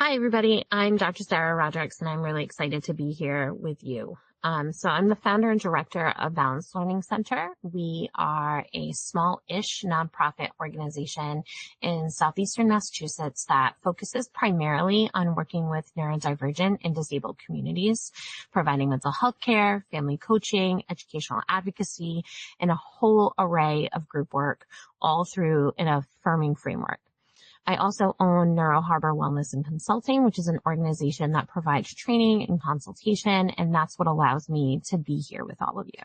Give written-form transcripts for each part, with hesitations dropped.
Hi, everybody. I'm Dr. Sarah Rodrigues, and I'm really excited to be here with you. So I'm the founder and director of Balanced Learning Center. We are a small-ish nonprofit organization in southeastern Massachusetts that focuses primarily on working with neurodivergent and disabled communities, providing mental health care, family coaching, educational advocacy, and a whole array of group work, all through an affirming framework. I also own Neuro Harbor Wellness and Consulting, which is an organization that provides training and consultation, and that's what allows me to be here with all of you.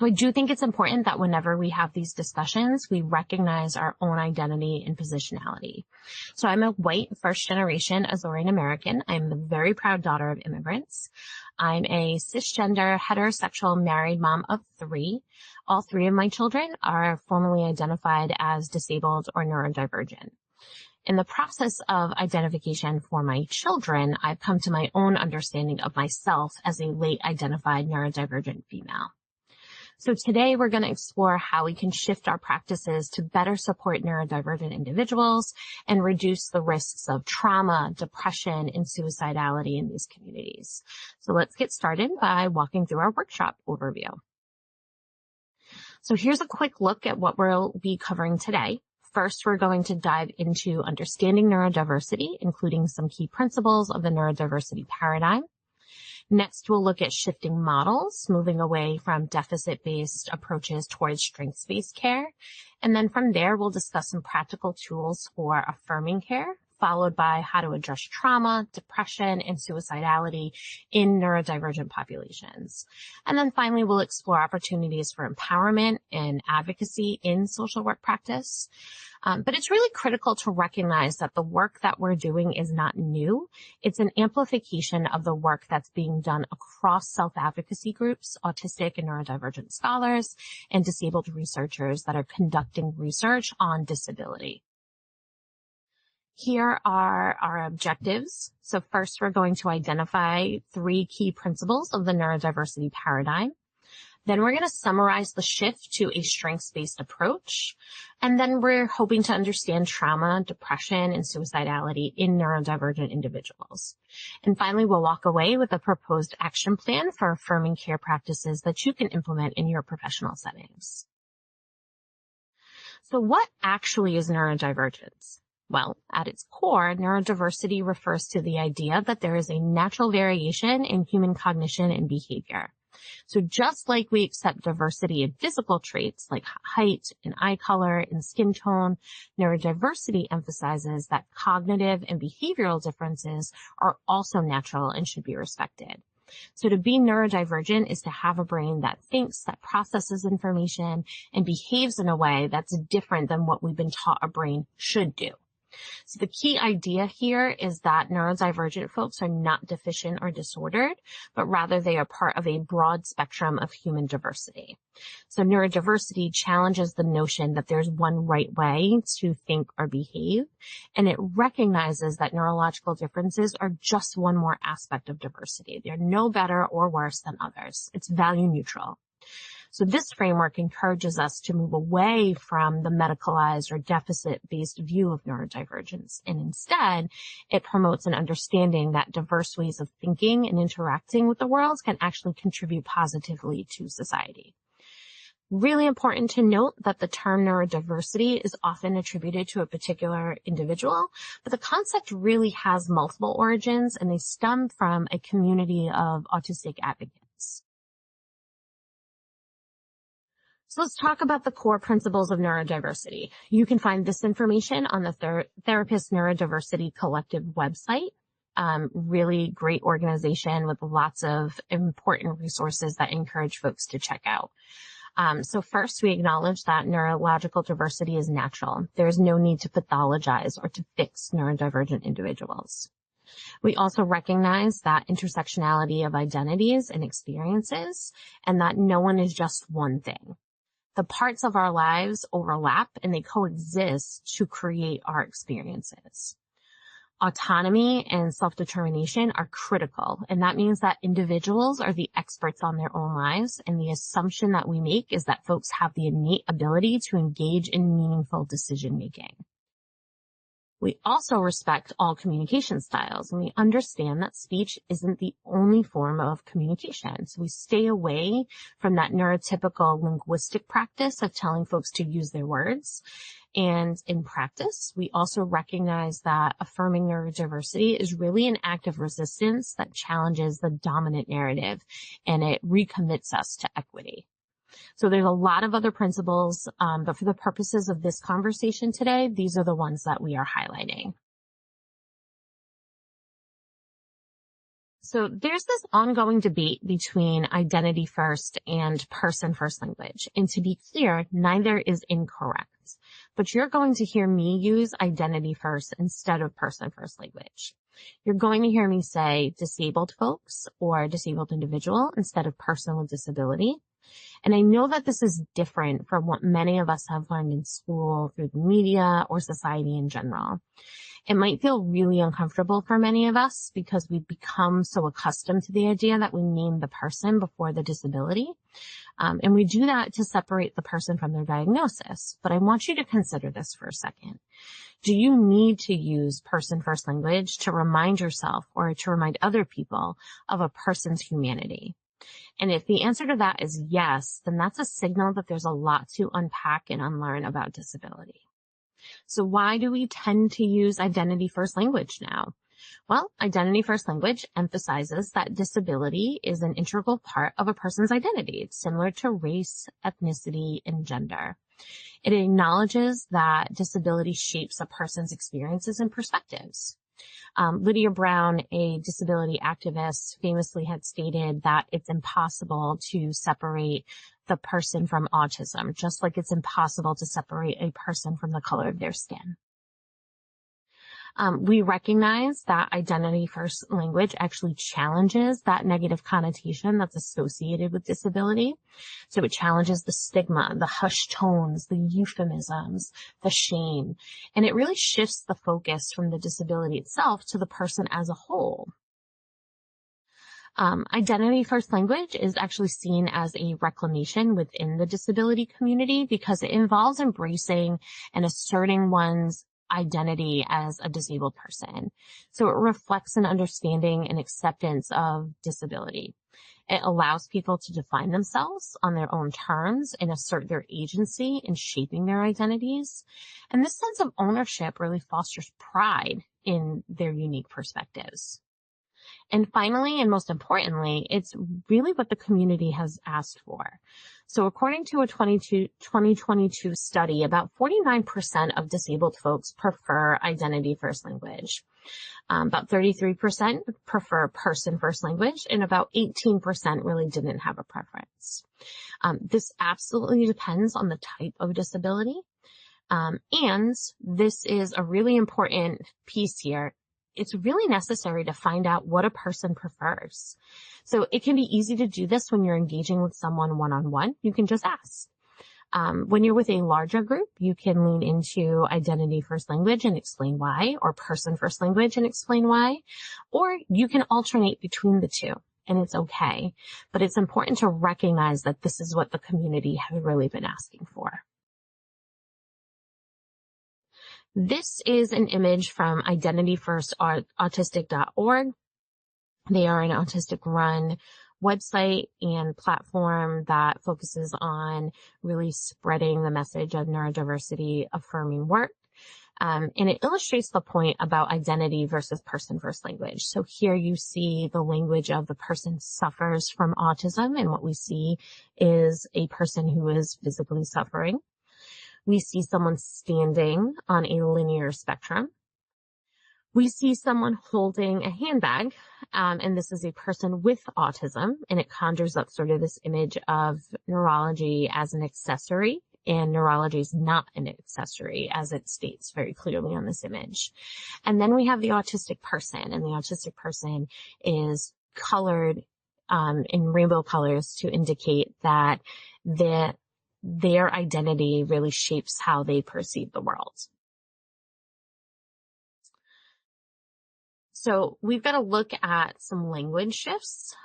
So I do think it's important that whenever we have these discussions, we recognize our own identity and positionality. So I'm a white first-generation Azorean American. I'm the very proud daughter of immigrants. I'm a cisgender, heterosexual, married mom of 3. All 3 of my children are formally identified as disabled or neurodivergent. In the process of identification for my children, I've come to my own understanding of myself as a late identified neurodivergent female. So today we're going to explore how we can shift our practices to better support neurodivergent individuals and reduce the risks of trauma, depression, and suicidality in these communities. So let's get started by walking through our workshop overview. So here's a quick look at what we'll be covering today. First, we're going to dive into understanding neurodiversity, including some key principles of the neurodiversity paradigm. Next, we'll look at shifting models, moving away from deficit-based approaches towards strengths-based care. And then from there, we'll discuss some practical tools for affirming care, followed by how to address trauma, depression, and suicidality in neurodivergent populations. And then finally, we'll explore opportunities for empowerment and advocacy in social work practice. But it's really critical to recognize that the work that we're doing is not new. It's an amplification of the work that's being done across self-advocacy groups, autistic and neurodivergent scholars, and disabled researchers that are conducting research on disability. Here are our objectives. So first, we're going to identify 3 key principles of the neurodiversity paradigm. Then we're going to summarize the shift to a strengths-based approach. And then we're hoping to understand trauma, depression, and suicidality in neurodivergent individuals. And finally, we'll walk away with a proposed action plan for affirming care practices that you can implement in your professional settings. So what actually is neurodivergence? Well, at its core, neurodiversity refers to the idea that there is a natural variation in human cognition and behavior. So just like we accept diversity in physical traits like height and eye color and skin tone, neurodiversity emphasizes that cognitive and behavioral differences are also natural and should be respected. So to be neurodivergent is to have a brain that thinks, that processes information, and behaves in a way that's different than what we've been taught a brain should do. So the key idea here is that neurodivergent folks are not deficient or disordered, but rather they are part of a broad spectrum of human diversity. So neurodiversity challenges the notion that there's one right way to think or behave, and it recognizes that neurological differences are just one more aspect of diversity. They're no better or worse than others. It's value neutral. So this framework encourages us to move away from the medicalized or deficit-based view of neurodivergence, and instead, it promotes an understanding that diverse ways of thinking and interacting with the world can actually contribute positively to society. Really important to note that the term neurodiversity is often attributed to a particular individual, but the concept really has multiple origins, and they stem from a community of autistic advocates. So let's talk about the core principles of neurodiversity. You can find this information on the Therapist Neurodiversity Collective website. Really great organization with lots of important resources that encourage folks to check out. So first, we acknowledge that neurological diversity is natural. There's no need to pathologize or to fix neurodivergent individuals. We also recognize that intersectionality of identities and experiences, and that no one is just one thing. The parts of our lives overlap and they coexist to create our experiences. Autonomy and self-determination are critical, and that means that individuals are the experts on their own lives, and the assumption that we make is that folks have the innate ability to engage in meaningful decision-making. We also respect all communication styles, and we understand that speech isn't the only form of communication. So we stay away from that neurotypical linguistic practice of telling folks to use their words. And in practice, we also recognize that affirming neurodiversity is really an act of resistance that challenges the dominant narrative, and it recommits us to equity. So there's a lot of other principles, but for the purposes of this conversation today, these are the ones that we are highlighting. So there's this ongoing debate between identity first and person first language. And to be clear, neither is incorrect. But you're going to hear me use identity first instead of person first language. You're going to hear me say disabled folks or disabled individual instead of person with disability. And I know that this is different from what many of us have learned in school, through the media, or society in general. It might feel really uncomfortable for many of us because we've become so accustomed to the idea that we name the person before the disability. And we do that to separate the person from their diagnosis. But I want you to consider this for a second. Do you need to use person first language to remind yourself or to remind other people of a person's humanity? And if the answer to that is yes, then that's a signal that there's a lot to unpack and unlearn about disability. So why do we tend to use identity first language now? Well, identity first language emphasizes that disability is an integral part of a person's identity. It's similar to race, ethnicity, and gender. It acknowledges that disability shapes a person's experiences and perspectives. Lydia Brown, a disability activist, famously had stated that it's impossible to separate the person from autism, just like it's impossible to separate a person from the color of their skin. We recognize that identity first language actually challenges that negative connotation that's associated with disability. So it challenges the stigma, the hushed tones, the euphemisms, the shame, and it really shifts the focus from the disability itself to the person as a whole. Identity first language is actually seen as a reclamation within the disability community because it involves embracing and asserting one's identity as a disabled person. So it reflects an understanding and acceptance of disability. It allows people to define themselves on their own terms and assert their agency in shaping their identities. And this sense of ownership really fosters pride in their unique perspectives. And finally, and most importantly, it's really what the community has asked for. So according to a 2022 study, about 49% of disabled folks prefer identity first language. About 33% prefer person first language, and about 18% really didn't have a preference. This absolutely depends on the type of disability. And this is a really important piece here. It's really necessary to find out what a person prefers. So it can be easy to do this when you're engaging with someone one-on-one. You can just ask. When you're with a larger group, you can lean into identity first language and explain why, or person first language and explain why, or you can alternate between the two, and it's okay. But it's important to recognize that this is what the community has really been asking for. This is an image from identityfirstautistic.org. They are an autistic-run website and platform that focuses on really spreading the message of neurodiversity affirming work. And it illustrates the point about identity versus person first language. So here you see the language of the person suffers from autism, and what we see is a person who is physically suffering. We see someone standing on a linear spectrum. We see someone holding a handbag, and this is a person with autism, and it conjures up sort of this image of neurology as an accessory, and neurology is not an accessory, as it states very clearly on this image. And then we have the autistic person, and the autistic person is colored in rainbow colors to indicate that their identity really shapes how they perceive the world. So we've got to look at some language shifts.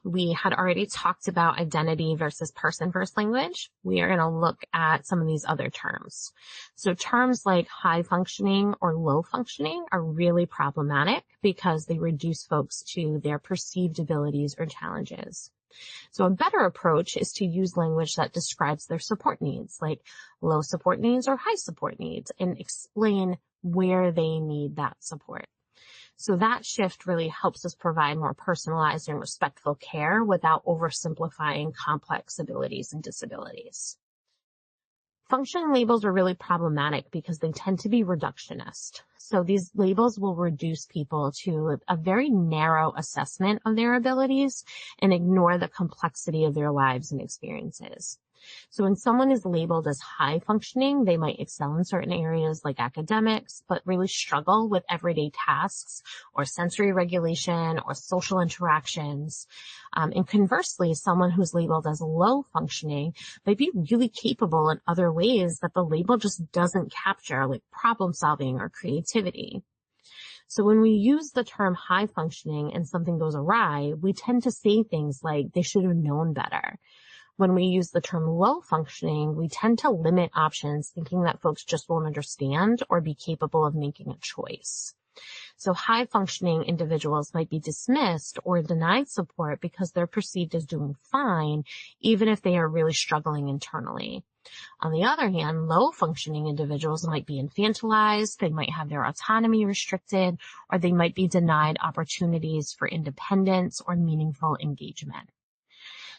We had already talked about identity versus person-first language. We are going to look at some of these other terms. So terms like high functioning or low functioning are really problematic because they reduce folks to their perceived abilities or challenges. So a better approach is to use language that describes their support needs, like low support needs or high support needs, and explain where they need that support. So that shift really helps us provide more personalized and respectful care without oversimplifying complex abilities and disabilities. Function labels are really problematic because they tend to be reductionist. So these labels will reduce people to a very narrow assessment of their abilities and ignore the complexity of their lives and experiences. So when someone is labeled as high functioning, they might excel in certain areas like academics, but really struggle with everyday tasks or sensory regulation or social interactions. And conversely, someone who's labeled as low functioning might be really capable in other ways that the label just doesn't capture, like problem solving or creativity. So when we use the term high functioning and something goes awry, we tend to say things like they should have known better. When we use the term low functioning, we tend to limit options, thinking that folks just won't understand or be capable of making a choice. So high functioning individuals might be dismissed or denied support because they're perceived as doing fine, even if they are really struggling internally. On the other hand, low functioning individuals might be infantilized, they might have their autonomy restricted, or they might be denied opportunities for independence or meaningful engagement.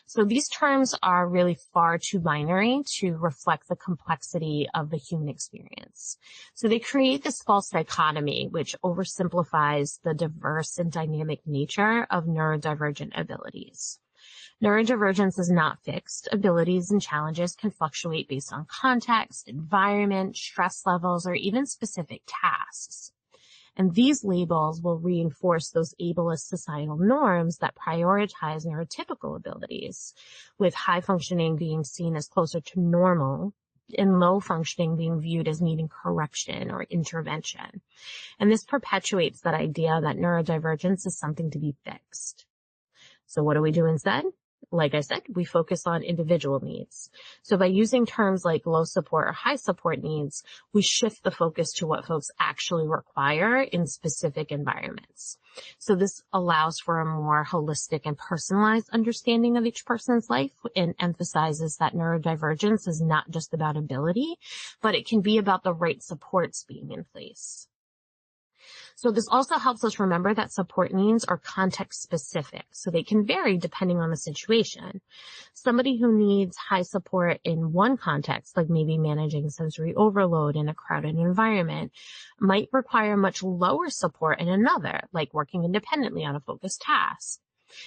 So these terms are really far too binary to reflect the complexity of the human experience. So they create this false dichotomy, which oversimplifies the diverse and dynamic nature of neurodivergent abilities. Neurodivergence is not fixed. Abilities and challenges can fluctuate based on context, environment, stress levels, or even specific tasks. And these labels will reinforce those ableist societal norms that prioritize neurotypical abilities, with high functioning being seen as closer to normal and low functioning being viewed as needing correction or intervention. And this perpetuates that idea that neurodivergence is something to be fixed. So what do we do instead? Like I said, we focus on individual needs. So by using terms like low support or high support needs, we shift the focus to what folks actually require in specific environments. So this allows for a more holistic and personalized understanding of each person's life and emphasizes that neurodivergence is not just about ability, but it can be about the right supports being in place. So this also helps us remember that support needs are context specific, so they can vary depending on the situation. Somebody who needs high support in one context, like maybe managing sensory overload in a crowded environment, might require much lower support in another, like working independently on a focused task.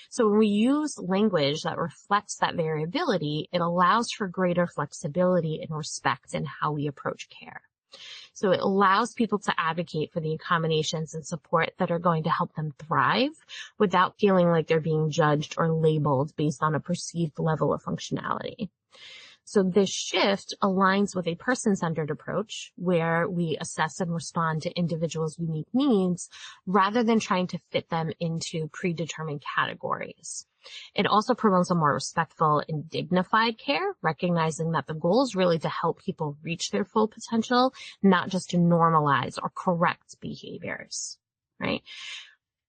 So when we use language that reflects that variability, it allows for greater flexibility and respect in how we approach care. So it allows people to advocate for the accommodations and support that are going to help them thrive without feeling like they're being judged or labeled based on a perceived level of functionality. So this shift aligns with a person-centered approach where we assess and respond to individuals' unique needs rather than trying to fit them into predetermined categories. It also promotes a more respectful and dignified care, recognizing that the goal is really to help people reach their full potential, not just to normalize or correct behaviors, right?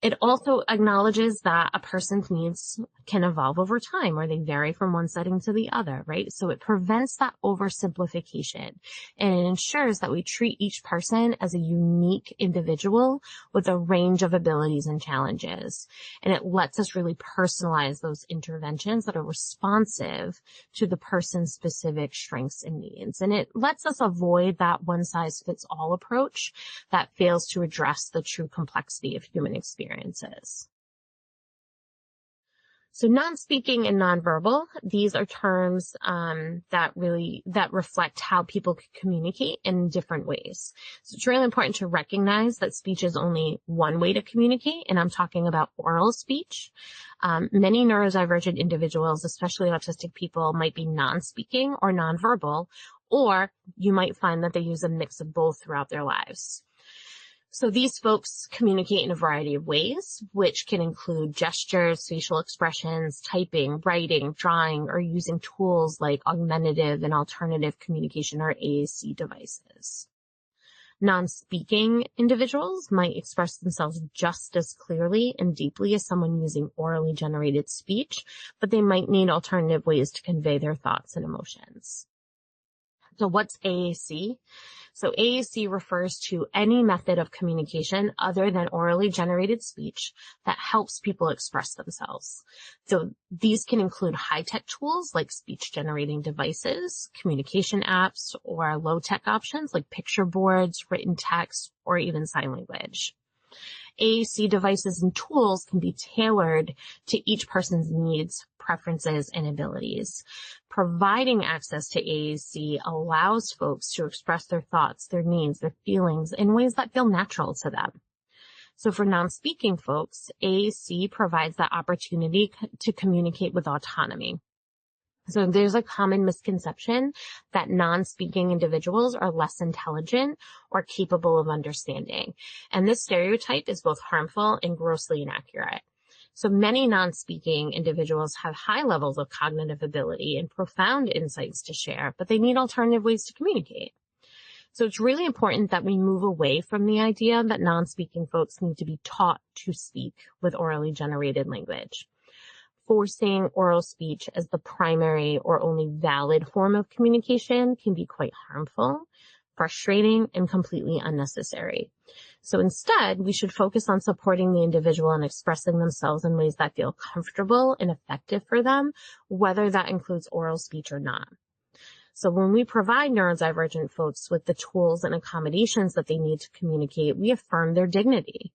It also acknowledges that a person's needs can evolve over time or they vary from one setting to the other, right? So it prevents that oversimplification and it ensures that we treat each person as a unique individual with a range of abilities and challenges. And it lets us really personalize those interventions that are responsive to the person's specific strengths and needs. And it lets us avoid that one-size-fits-all approach that fails to address the true complexity of human experiences. So non-speaking and nonverbal, these are terms that reflect how people can communicate in different ways. So it's really important to recognize that speech is only one way to communicate, and I'm talking about oral speech. Many neurodivergent individuals, especially autistic people, might be non-speaking or nonverbal, or you might find that they use a mix of both throughout their lives. So these folks communicate in a variety of ways, which can include gestures, facial expressions, typing, writing, drawing, or using tools like augmentative and alternative communication or AAC devices. Non-speaking individuals might express themselves just as clearly and deeply as someone using orally generated speech, but they might need alternative ways to convey their thoughts and emotions. So what's AAC? So AAC refers to any method of communication other than orally generated speech that helps people express themselves. So these can include high-tech tools like speech-generating devices, communication apps, or low-tech options like picture boards, written text, or even sign language. AAC devices and tools can be tailored to each person's needs, preferences, and abilities. Providing access to AAC allows folks to express their thoughts, their needs, their feelings in ways that feel natural to them. So for non-speaking folks, AAC provides that opportunity to communicate with autonomy. So there's a common misconception that non-speaking individuals are less intelligent or capable of understanding. And this stereotype is both harmful and grossly inaccurate. So many non-speaking individuals have high levels of cognitive ability and profound insights to share, but they need alternative ways to communicate. So it's really important that we move away from the idea that non-speaking folks need to be taught to speak with orally generated language. Forcing oral speech as the primary or only valid form of communication can be quite harmful, frustrating, and completely unnecessary. So instead, we should focus on supporting the individual and expressing themselves in ways that feel comfortable and effective for them, whether that includes oral speech or not. So when we provide neurodivergent folks with the tools and accommodations that they need to communicate, we affirm their dignity.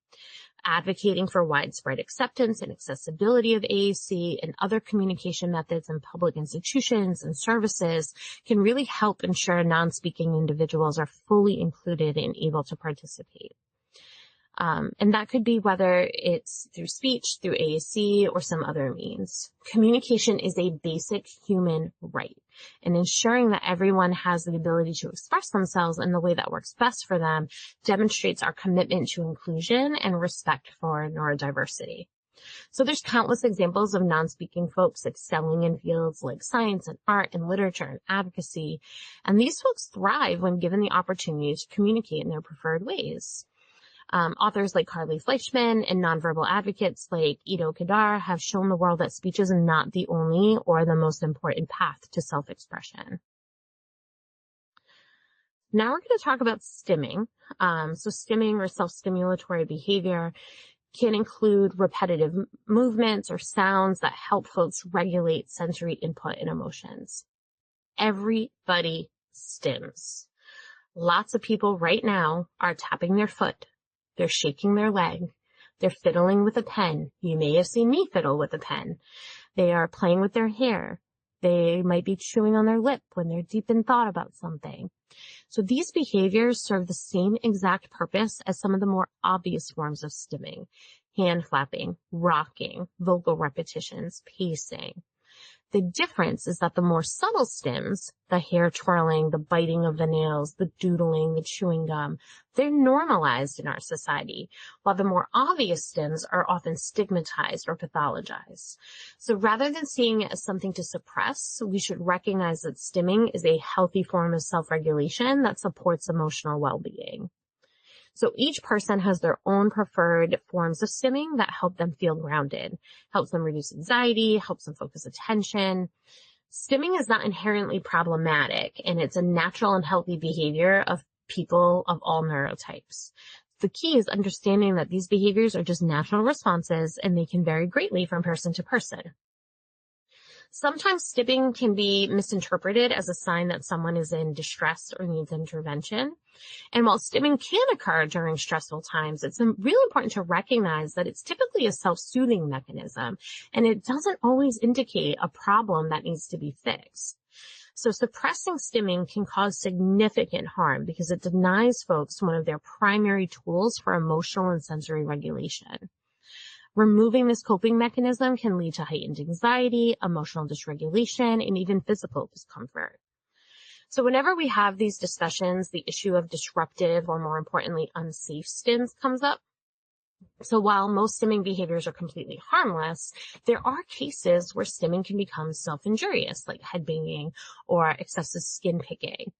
Advocating for widespread acceptance and accessibility of AAC and other communication methods in public institutions and services can really help ensure non-speaking individuals are fully included and able to participate. And that could be whether it's through speech, through AAC, or some other means. Communication is a basic human right, and ensuring that everyone has the ability to express themselves in the way that works best for them demonstrates our commitment to inclusion and respect for neurodiversity. So there's countless examples of non-speaking folks excelling in fields like science and art and literature and advocacy, and these folks thrive when given the opportunity to communicate in their preferred ways. Authors like Carly Fleischman and nonverbal advocates like Ido Kadar have shown the world that speech is not the only or the most important path to self-expression. Now we're going to talk about stimming. So stimming or self-stimulatory behavior can include repetitive movements or sounds that help folks regulate sensory input and emotions. Everybody stims. Lots of people right now are tapping their foot. They're shaking their leg. They're fiddling with a pen. You may have seen me fiddle with a pen. They are playing with their hair. They might be chewing on their lip when they're deep in thought about something. So these behaviors serve the same exact purpose as some of the more obvious forms of stimming: hand flapping, rocking, vocal repetitions, pacing. The difference is that the more subtle stims, the hair twirling, the biting of the nails, the doodling, the chewing gum, they're normalized in our society, while the more obvious stims are often stigmatized or pathologized. So rather than seeing it as something to suppress, we should recognize that stimming is a healthy form of self-regulation that supports emotional well-being. So each person has their own preferred forms of stimming that help them feel grounded, helps them reduce anxiety, helps them focus attention. Stimming is not inherently problematic, and it's a natural and healthy behavior of people of all neurotypes. The key is understanding that these behaviors are just natural responses, and they can vary greatly from person to person. Sometimes stimming can be misinterpreted as a sign that someone is in distress or needs intervention. And while stimming can occur during stressful times, it's really important to recognize that it's typically a self-soothing mechanism, and it doesn't always indicate a problem that needs to be fixed. So suppressing stimming can cause significant harm because it denies folks one of their primary tools for emotional and sensory regulation. Removing this coping mechanism can lead to heightened anxiety, emotional dysregulation, and even physical discomfort. So whenever we have these discussions, the issue of disruptive or more importantly, unsafe stims comes up. So while most stimming behaviors are completely harmless, there are cases where stimming can become self-injurious, like headbanging or excessive skin picking.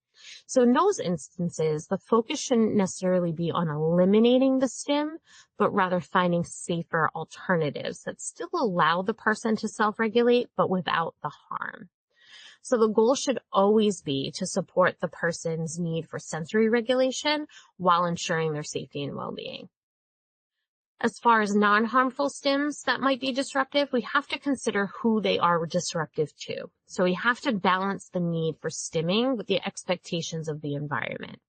So in those instances, the focus shouldn't necessarily be on eliminating the stim, but rather finding safer alternatives that still allow the person to self-regulate, but without the harm. So the goal should always be to support the person's need for sensory regulation while ensuring their safety and well-being. As far as non-harmful stims that might be disruptive, we have to consider who they are disruptive to. So we have to balance the need for stimming with the expectations of the environment.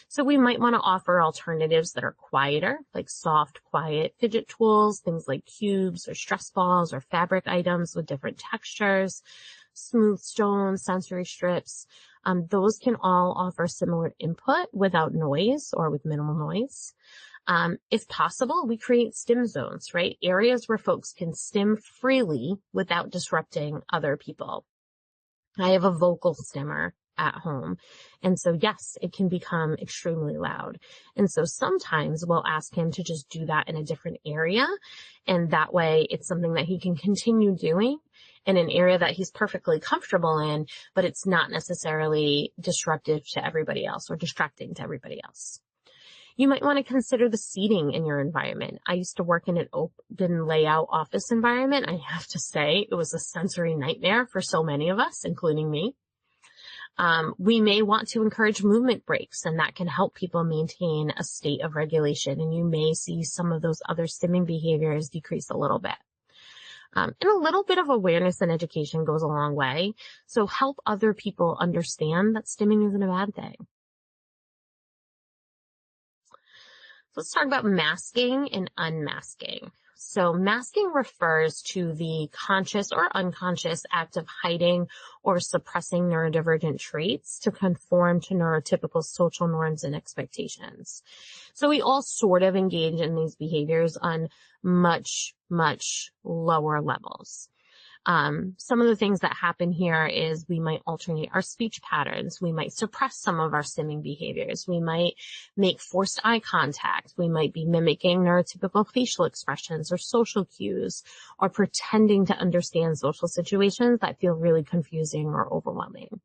So we might want to offer alternatives that are quieter, like soft, quiet fidget tools, things like cubes or stress balls or fabric items with different textures, smooth stones, sensory strips. Those can all offer similar input without noise or with minimal noise. If possible, we create stim zones, right? Areas where folks can stim freely without disrupting other people. I have a vocal stimmer at home. And so yes, it can become extremely loud. And so sometimes we'll ask him to just do that in a different area. And that way it's something that he can continue doing in an area that he's perfectly comfortable in, but it's not necessarily disruptive to everybody else or distracting to everybody else. You might want to consider the seating in your environment. I used to work in an open layout office environment. I have to say it was a sensory nightmare for so many of us, including me. We may want to encourage movement breaks, and that can help people maintain a state of regulation. And you may see some of those other stimming behaviors decrease a little bit. And a little bit of awareness and education goes a long way. So help other people understand that stimming isn't a bad thing. Let's talk about masking and unmasking. So masking refers to the conscious or unconscious act of hiding or suppressing neurodivergent traits to conform to neurotypical social norms and expectations. So we all sort of engage in these behaviors on much, much lower levels. Some of the things that happen here is we might alternate our speech patterns. We might suppress some of our stimming behaviors. We might make forced eye contact. We might be mimicking neurotypical facial expressions or social cues or pretending to understand social situations that feel really confusing or overwhelming.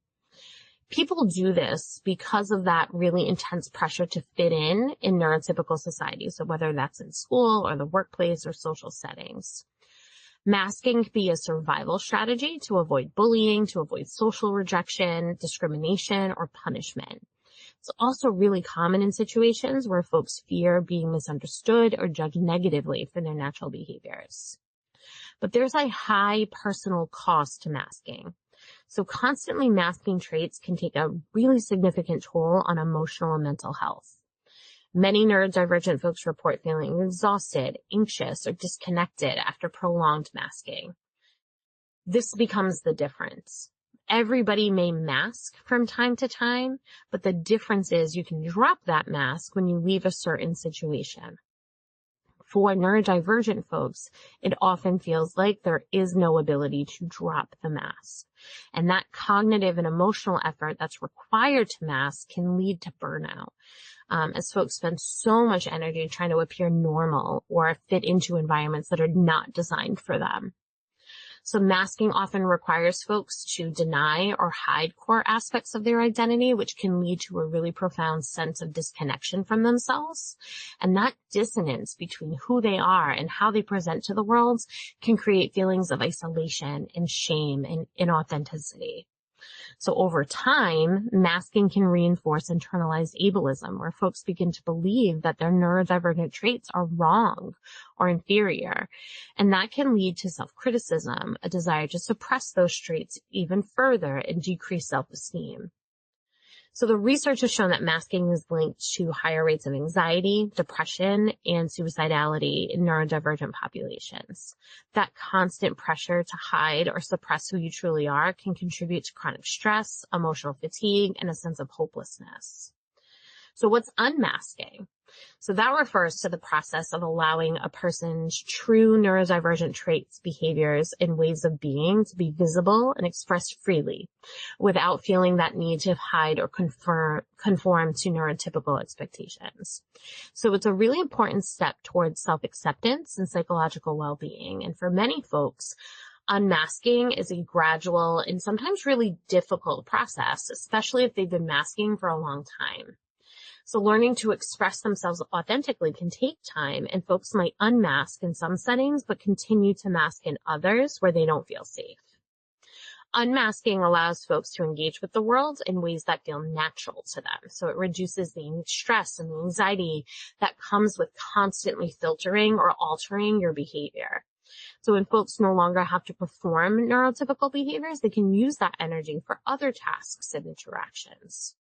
People do this because of that really intense pressure to fit in neurotypical society. So whether that's in school or the workplace or social settings. Masking can be a survival strategy to avoid bullying, to avoid social rejection, discrimination, or punishment. It's also really common in situations where folks fear being misunderstood or judged negatively for their natural behaviors. But there's a high personal cost to masking. So constantly masking traits can take a really significant toll on emotional and mental health. Many neurodivergent folks report feeling exhausted, anxious, or disconnected after prolonged masking. This becomes the difference. Everybody may mask from time to time, but the difference is you can drop that mask when you leave a certain situation. For neurodivergent folks, it often feels like there is no ability to drop the mask. And that cognitive and emotional effort that's required to mask can lead to burnout. As folks spend so much energy trying to appear normal or fit into environments that are not designed for them. So masking often requires folks to deny or hide core aspects of their identity, which can lead to a really profound sense of disconnection from themselves. And that dissonance between who they are and how they present to the world can create feelings of isolation and shame and inauthenticity. So over time, masking can reinforce internalized ableism, where folks begin to believe that their neurodivergent traits are wrong or inferior. And that can lead to self-criticism, a desire to suppress those traits even further and decrease self-esteem. So the research has shown that masking is linked to higher rates of anxiety, depression, and suicidality in neurodivergent populations. That constant pressure to hide or suppress who you truly are can contribute to chronic stress, emotional fatigue, and a sense of hopelessness. So what's unmasking? So that refers to the process of allowing a person's true neurodivergent traits, behaviors, and ways of being to be visible and expressed freely without feeling that need to hide or conform to neurotypical expectations. So it's a really important step towards self-acceptance and psychological well-being. And for many folks, unmasking is a gradual and sometimes really difficult process, especially if they've been masking for a long time. So learning to express themselves authentically can take time, and folks might unmask in some settings, but continue to mask in others where they don't feel safe. Unmasking allows folks to engage with the world in ways that feel natural to them. So it reduces the stress and the anxiety that comes with constantly filtering or altering your behavior. So when folks no longer have to perform neurotypical behaviors, they can use that energy for other tasks and interactions.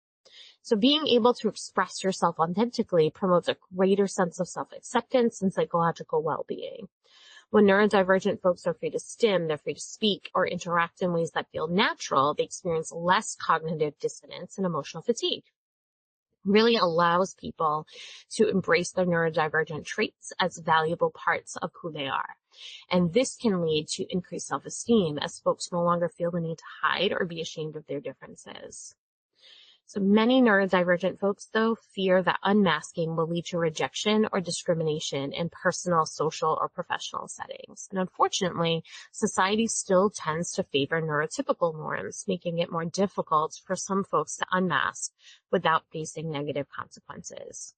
So being able to express yourself authentically promotes a greater sense of self-acceptance and psychological well-being. When neurodivergent folks are free to stim, they're free to speak or interact in ways that feel natural, they experience less cognitive dissonance and emotional fatigue. It really allows people to embrace their neurodivergent traits as valuable parts of who they are. And this can lead to increased self-esteem as folks no longer feel the need to hide or be ashamed of their differences. So many neurodivergent folks, though, fear that unmasking will lead to rejection or discrimination in personal, social, or professional settings. And unfortunately, society still tends to favor neurotypical norms, making it more difficult for some folks to unmask without facing negative consequences.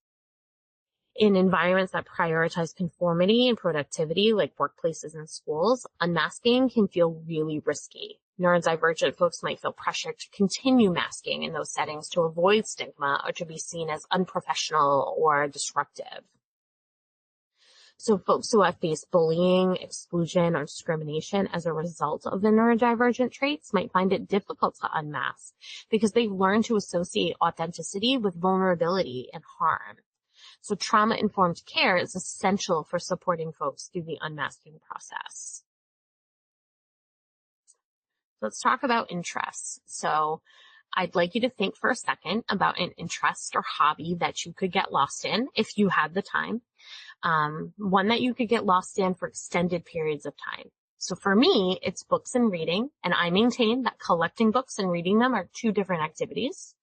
In environments that prioritize conformity and productivity, like workplaces and schools, unmasking can feel really risky. Neurodivergent folks might feel pressured to continue masking in those settings to avoid stigma or to be seen as unprofessional or disruptive. So folks who have faced bullying, exclusion, or discrimination as a result of the neurodivergent traits might find it difficult to unmask because they've learned to associate authenticity with vulnerability and harm. So trauma-informed care is essential for supporting folks through the unmasking process. Let's talk about interests. So I'd like you to think for a second about an interest or hobby that you could get lost in if you had the time. One that you could get lost in for extended periods of time. So for me, it's books and reading, and I maintain that collecting books and reading them are two different activities.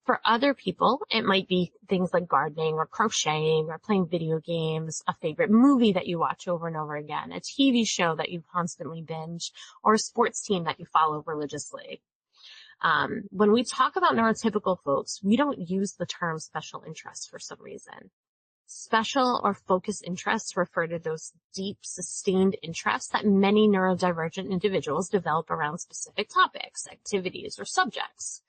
For other people, it might be things like gardening or crocheting or playing video games, a favorite movie that you watch over and over again, a TV show that you constantly binge, or a sports team that you follow religiously. When we talk about neurotypical folks, we don't use the term special interests for some reason. Special or focused interests refer to those deep, sustained interests that many neurodivergent individuals develop around specific topics, activities, or subjects.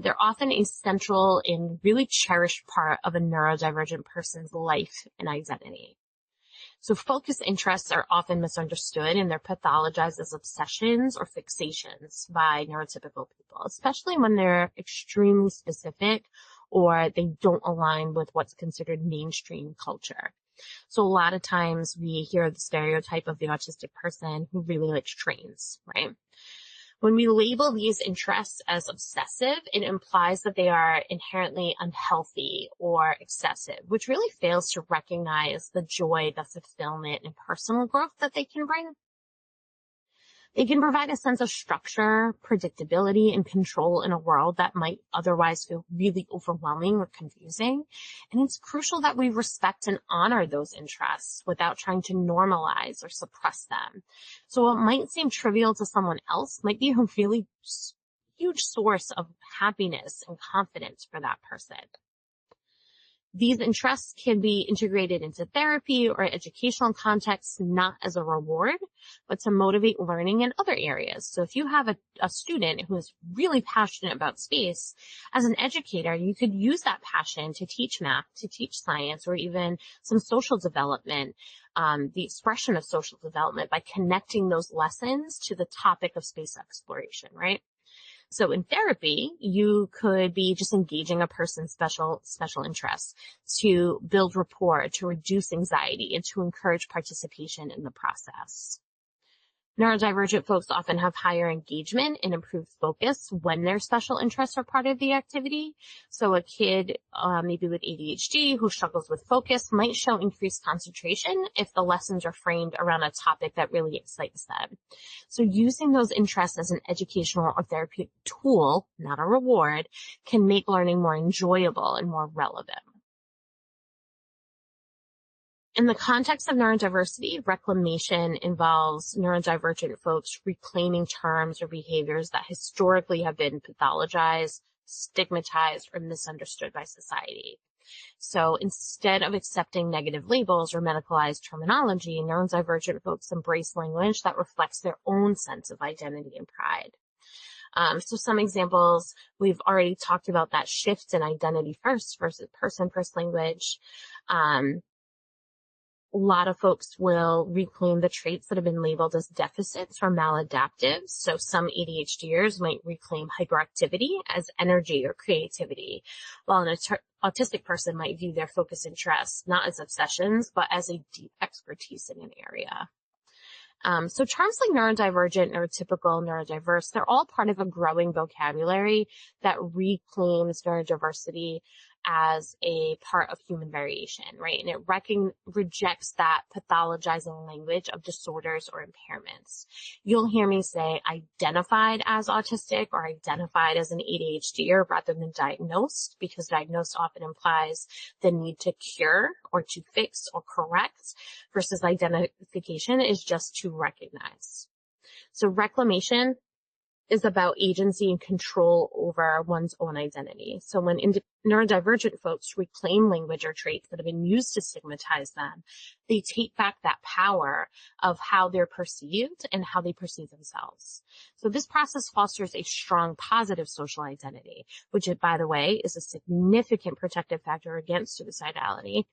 They're often a central and really cherished part of a neurodivergent person's life and identity. So focused interests are often misunderstood and they're pathologized as obsessions or fixations by neurotypical people, especially when they're extremely specific or they don't align with what's considered mainstream culture. So a lot of times we hear the stereotype of the autistic person who really likes trains, right? When we label these interests as obsessive, it implies that they are inherently unhealthy or excessive, which really fails to recognize the joy, the fulfillment, and personal growth that they can bring. They can provide a sense of structure, predictability, and control in a world that might otherwise feel really overwhelming or confusing. And it's crucial that we respect and honor those interests without trying to normalize or suppress them. So what might seem trivial to someone else might be a really huge source of happiness and confidence for that person. These interests can be integrated into therapy or educational contexts, not as a reward, but to motivate learning in other areas. So if you have a student who is really passionate about space, as an educator, you could use that passion to teach math, to teach science, or even some social development, the expression of social development by connecting those lessons to the topic of space exploration, right? So in therapy, you could be just engaging a person's special interests to build rapport, to reduce anxiety, and to encourage participation in the process. Neurodivergent folks often have higher engagement and improved focus when their special interests are part of the activity. So a kid, maybe with ADHD who struggles with focus might show increased concentration if the lessons are framed around a topic that really excites them. So using those interests as an educational or therapeutic tool, not a reward, can make learning more enjoyable and more relevant. In the context of neurodiversity, reclamation involves neurodivergent folks reclaiming terms or behaviors that historically have been pathologized, stigmatized, or misunderstood by society. So instead of accepting negative labels or medicalized terminology, neurodivergent folks embrace language that reflects their own sense of identity and pride. So some examples, we've already talked about that shift in identity first versus person-first language. A lot of folks will reclaim the traits that have been labeled as deficits or maladaptive. So some ADHDers might reclaim hyperactivity as energy or creativity, while an autistic person might view their focus interests not as obsessions, but as a deep expertise in an area. So terms like neurodivergent, neurotypical, neurodiverse, they're all part of a growing vocabulary that reclaims neurodiversity as a part of human variation, right? And it rejects that pathologizing language of disorders or impairments. You'll hear me say identified as autistic or identified as an ADHDer rather than diagnosed, because diagnosed often implies the need to cure or to fix or correct, versus identification is just to recognize. So reclamation is about agency and control over one's own identity. So when neurodivergent folks reclaim language or traits that have been used to stigmatize them, they take back that power of how they're perceived and how they perceive themselves. So this process fosters a strong positive social identity, which, by the way, is a significant protective factor against suicidality,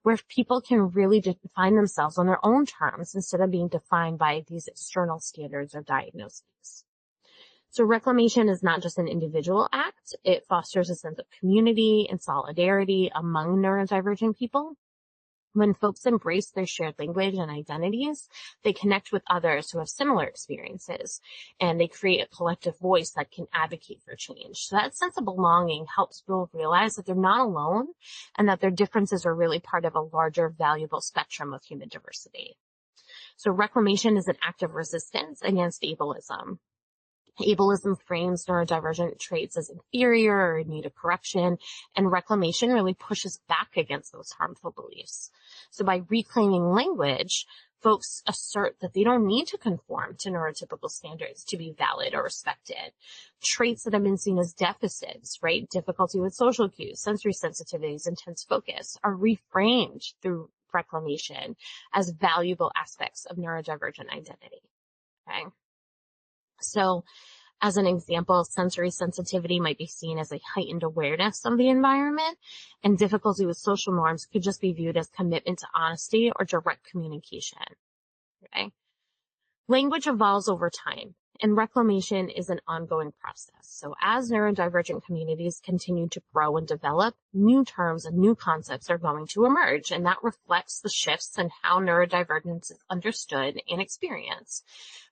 where people can really define themselves on their own terms instead of being defined by these external standards or diagnoses. So reclamation is not just an individual act. It fosters a sense of community and solidarity among neurodivergent people. When folks embrace their shared language and identities, they connect with others who have similar experiences, and they create a collective voice that can advocate for change. So that sense of belonging helps people realize that they're not alone and that their differences are really part of a larger, valuable spectrum of human diversity. So reclamation is an act of resistance against ableism. Ableism frames neurodivergent traits as inferior or in need of correction, and reclamation really pushes back against those harmful beliefs. So by reclaiming language, folks assert that they don't need to conform to neurotypical standards to be valid or respected. Traits that have been seen as deficits, right, difficulty with social cues, sensory sensitivities, intense focus, are reframed through reclamation as valuable aspects of neurodivergent identity. Okay. So as an example, sensory sensitivity might be seen as a heightened awareness of the environment, and difficulty with social norms could just be viewed as commitment to honesty or direct communication. Okay? Language evolves over time, and reclamation is an ongoing process. So as neurodivergent communities continue to grow and develop, new terms and new concepts are going to emerge, and that reflects the shifts in how neurodivergence is understood and experienced.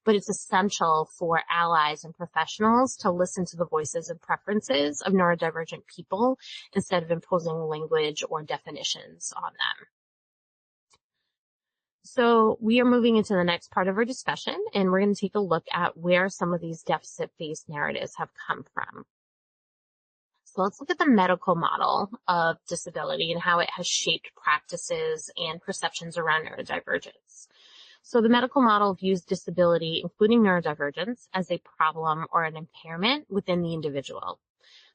But it's essential for allies and professionals to listen to the voices and preferences of neurodivergent people instead of imposing language or definitions on them. So we are moving into the next part of our discussion, and we're going to take a look at where some of these deficit-based narratives have come from. So let's look at the medical model of disability and how it has shaped practices and perceptions around neurodivergence. So the medical model views disability, including neurodivergence, as a problem or an impairment within the individual.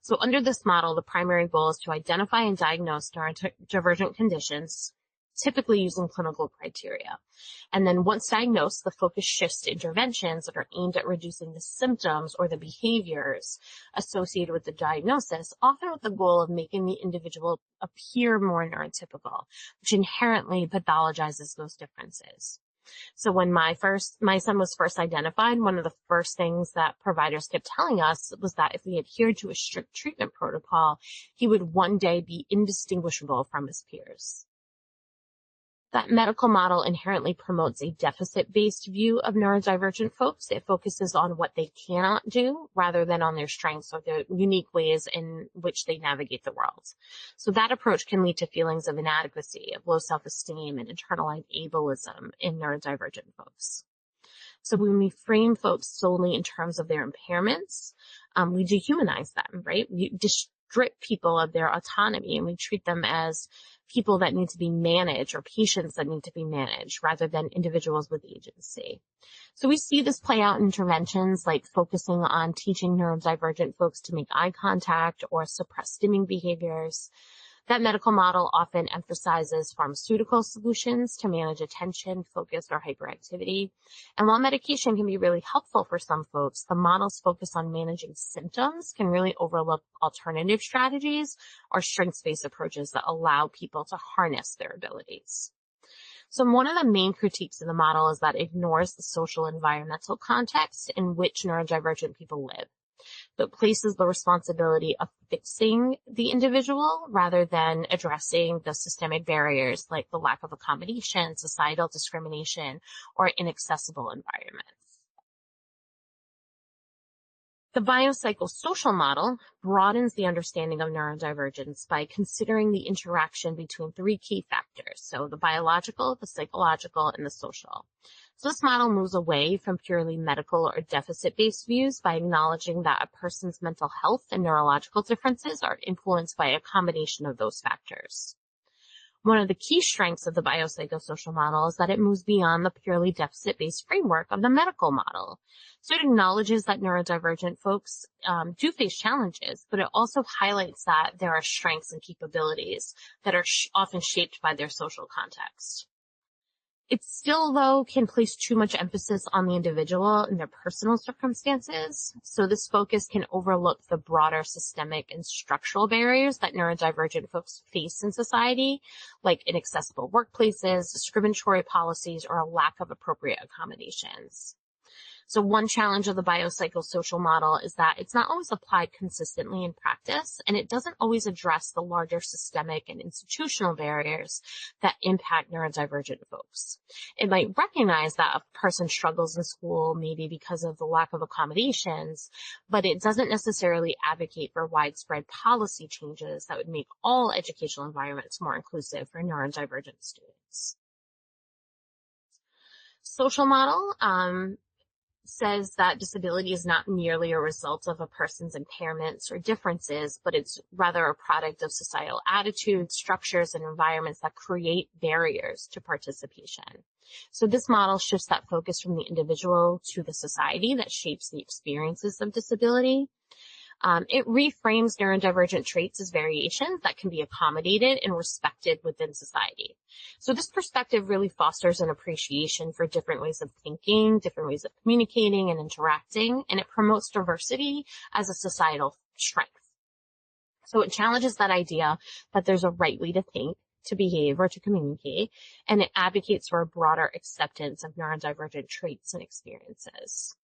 So under this model, the primary goal is to identify and diagnose neurodivergent conditions, typically using clinical criteria. And then once diagnosed, the focus shifts to interventions that are aimed at reducing the symptoms or the behaviors associated with the diagnosis, often with the goal of making the individual appear more neurotypical, which inherently pathologizes those differences. So when my son was first identified, one of the first things that providers kept telling us was that if we adhered to a strict treatment protocol, he would one day be indistinguishable from his peers. That medical model inherently promotes a deficit-based view of neurodivergent folks. It focuses on what they cannot do rather than on their strengths or the unique ways in which they navigate the world. So that approach can lead to feelings of inadequacy, of low self-esteem, and internalized ableism in neurodivergent folks. So when we frame folks solely in terms of their impairments, we dehumanize them, right? We strip people of their autonomy, and we treat them as people that need to be managed or patients that need to be managed rather than individuals with agency. So we see this play out in interventions like focusing on teaching neurodivergent folks to make eye contact or suppress stimming behaviors. That medical model often emphasizes pharmaceutical solutions to manage attention, focus, or hyperactivity. And while medication can be really helpful for some folks, the model's focus on managing symptoms can really overlook alternative strategies or strengths-based approaches that allow people to harness their abilities. So one of the main critiques of the model is that it ignores the social environmental context in which neurodivergent people live, but places the responsibility of fixing the individual rather than addressing the systemic barriers like the lack of accommodation, societal discrimination, or inaccessible environments. The biopsychosocial model broadens the understanding of neurodivergence by considering the interaction between three key factors, so the biological, the psychological, and the social. So this model moves away from purely medical or deficit-based views by acknowledging that a person's mental health and neurological differences are influenced by a combination of those factors. One of the key strengths of the biopsychosocial model is that it moves beyond the purely deficit-based framework of the medical model. So it acknowledges that neurodivergent folks do face challenges, but it also highlights that there are strengths and capabilities that are often shaped by their social context. It still, though, can place too much emphasis on the individual and their personal circumstances. So this focus can overlook the broader systemic and structural barriers that neurodivergent folks face in society, like inaccessible workplaces, discriminatory policies, or a lack of appropriate accommodations. So one challenge of the biopsychosocial model is that it's not always applied consistently in practice, and it doesn't always address the larger systemic and institutional barriers that impact neurodivergent folks. It might recognize that a person struggles in school maybe because of the lack of accommodations, but it doesn't necessarily advocate for widespread policy changes that would make all educational environments more inclusive for neurodivergent students. Social model says that disability is not merely a result of a person's impairments or differences, but it's rather a product of societal attitudes, structures, and environments that create barriers to participation. So this model shifts that focus from the individual to the society that shapes the experiences of disability. It reframes neurodivergent traits as variations that can be accommodated and respected within society. So this perspective really fosters an appreciation for different ways of thinking, different ways of communicating and interacting, and it promotes diversity as a societal strength. So it challenges that idea that there's a right way to think, to behave, or to communicate, and it advocates for a broader acceptance of neurodivergent traits and experiences.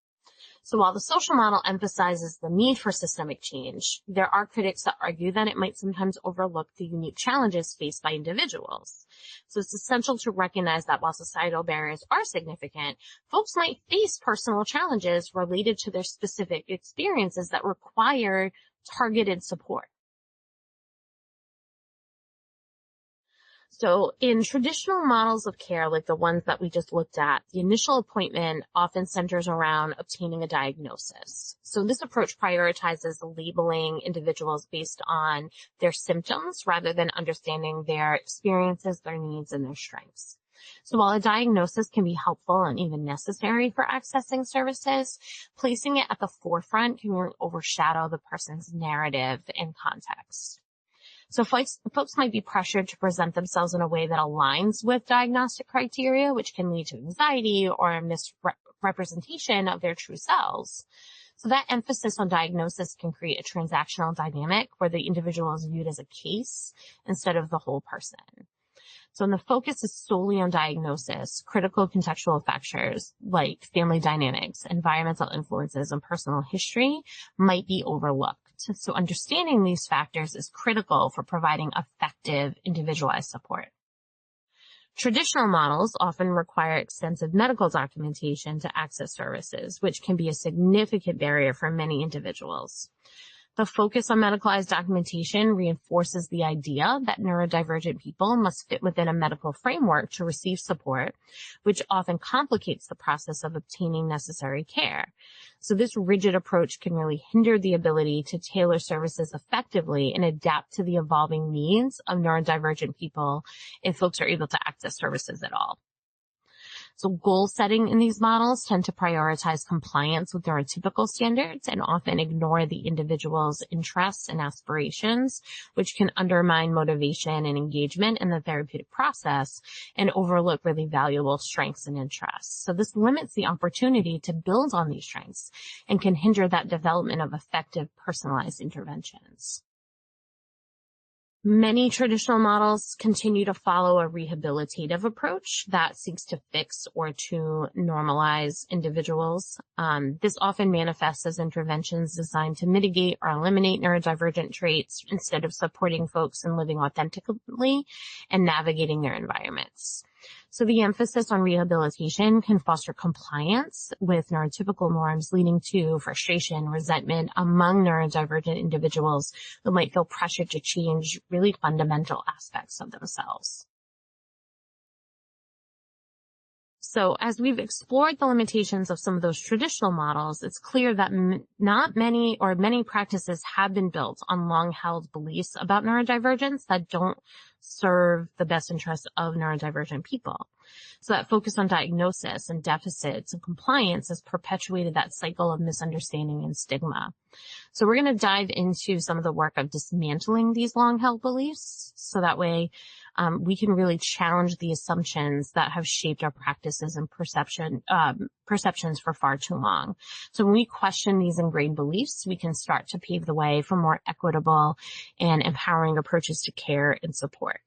So while the social model emphasizes the need for systemic change, there are critics that argue that it might sometimes overlook the unique challenges faced by individuals. So it's essential to recognize that while societal barriers are significant, folks might face personal challenges related to their specific experiences that require targeted support. So in traditional models of care, like the ones that we just looked at, the initial appointment often centers around obtaining a diagnosis. So this approach prioritizes labeling individuals based on their symptoms rather than understanding their experiences, their needs, and their strengths. So while a diagnosis can be helpful and even necessary for accessing services, placing it at the forefront can really overshadow the person's narrative and context. So folks might be pressured to present themselves in a way that aligns with diagnostic criteria, which can lead to anxiety or a misrepresentation of their true selves. So that emphasis on diagnosis can create a transactional dynamic where the individual is viewed as a case instead of the whole person. So when the focus is solely on diagnosis, critical contextual factors like family dynamics, environmental influences, and personal history might be overlooked. So understanding these factors is critical for providing effective individualized support. Traditional models often require extensive medical documentation to access services, which can be a significant barrier for many individuals. The focus on medicalized documentation reinforces the idea that neurodivergent people must fit within a medical framework to receive support, which often complicates the process of obtaining necessary care. So this rigid approach can really hinder the ability to tailor services effectively and adapt to the evolving needs of neurodivergent people if folks are able to access services at all. So goal setting in these models tend to prioritize compliance with neurotypical standards and often ignore the individual's interests and aspirations, which can undermine motivation and engagement in the therapeutic process and overlook really valuable strengths and interests. So this limits the opportunity to build on these strengths and can hinder that development of effective personalized interventions. Many traditional models continue to follow a rehabilitative approach that seeks to fix or to normalize individuals. This often manifests as interventions designed to mitigate or eliminate neurodivergent traits instead of supporting folks in living authentically and navigating their environments. So the emphasis on rehabilitation can foster compliance with neurotypical norms, leading to frustration, resentment among neurodivergent individuals who might feel pressured to change really fundamental aspects of themselves. So as we've explored the limitations of some of those traditional models, it's clear that many practices have been built on long-held beliefs about neurodivergence that don't serve the best interests of neurodivergent people. So that focus on diagnosis and deficits and compliance has perpetuated that cycle of misunderstanding and stigma. So we're going to dive into some of the work of dismantling these long-held beliefs so that way we can really challenge the assumptions that have shaped our practices and perceptions for far too long. So when we question these ingrained beliefs, we can start to pave the way for more equitable and empowering approaches to care and support.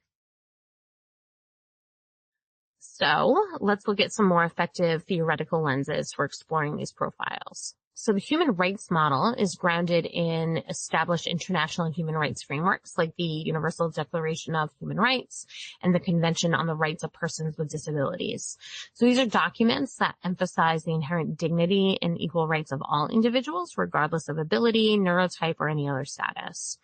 So let's look at some more effective theoretical lenses for exploring these profiles. So the human rights model is grounded in established international human rights frameworks like the Universal Declaration of Human Rights and the Convention on the Rights of Persons with Disabilities. So these are documents that emphasize the inherent dignity and equal rights of all individuals, regardless of ability, neurotype, or any other status.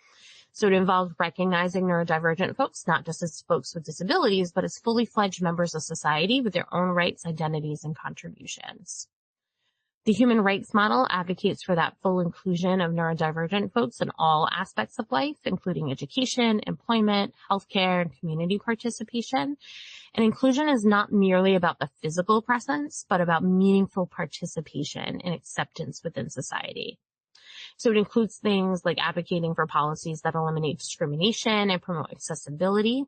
So it involves recognizing neurodivergent folks, not just as folks with disabilities, but as fully fledged members of society with their own rights, identities, and contributions. The human rights model advocates for that full inclusion of neurodivergent folks in all aspects of life, including education, employment, healthcare, and community participation. And inclusion is not merely about the physical presence, but about meaningful participation and acceptance within society. So it includes things like advocating for policies that eliminate discrimination and promote accessibility.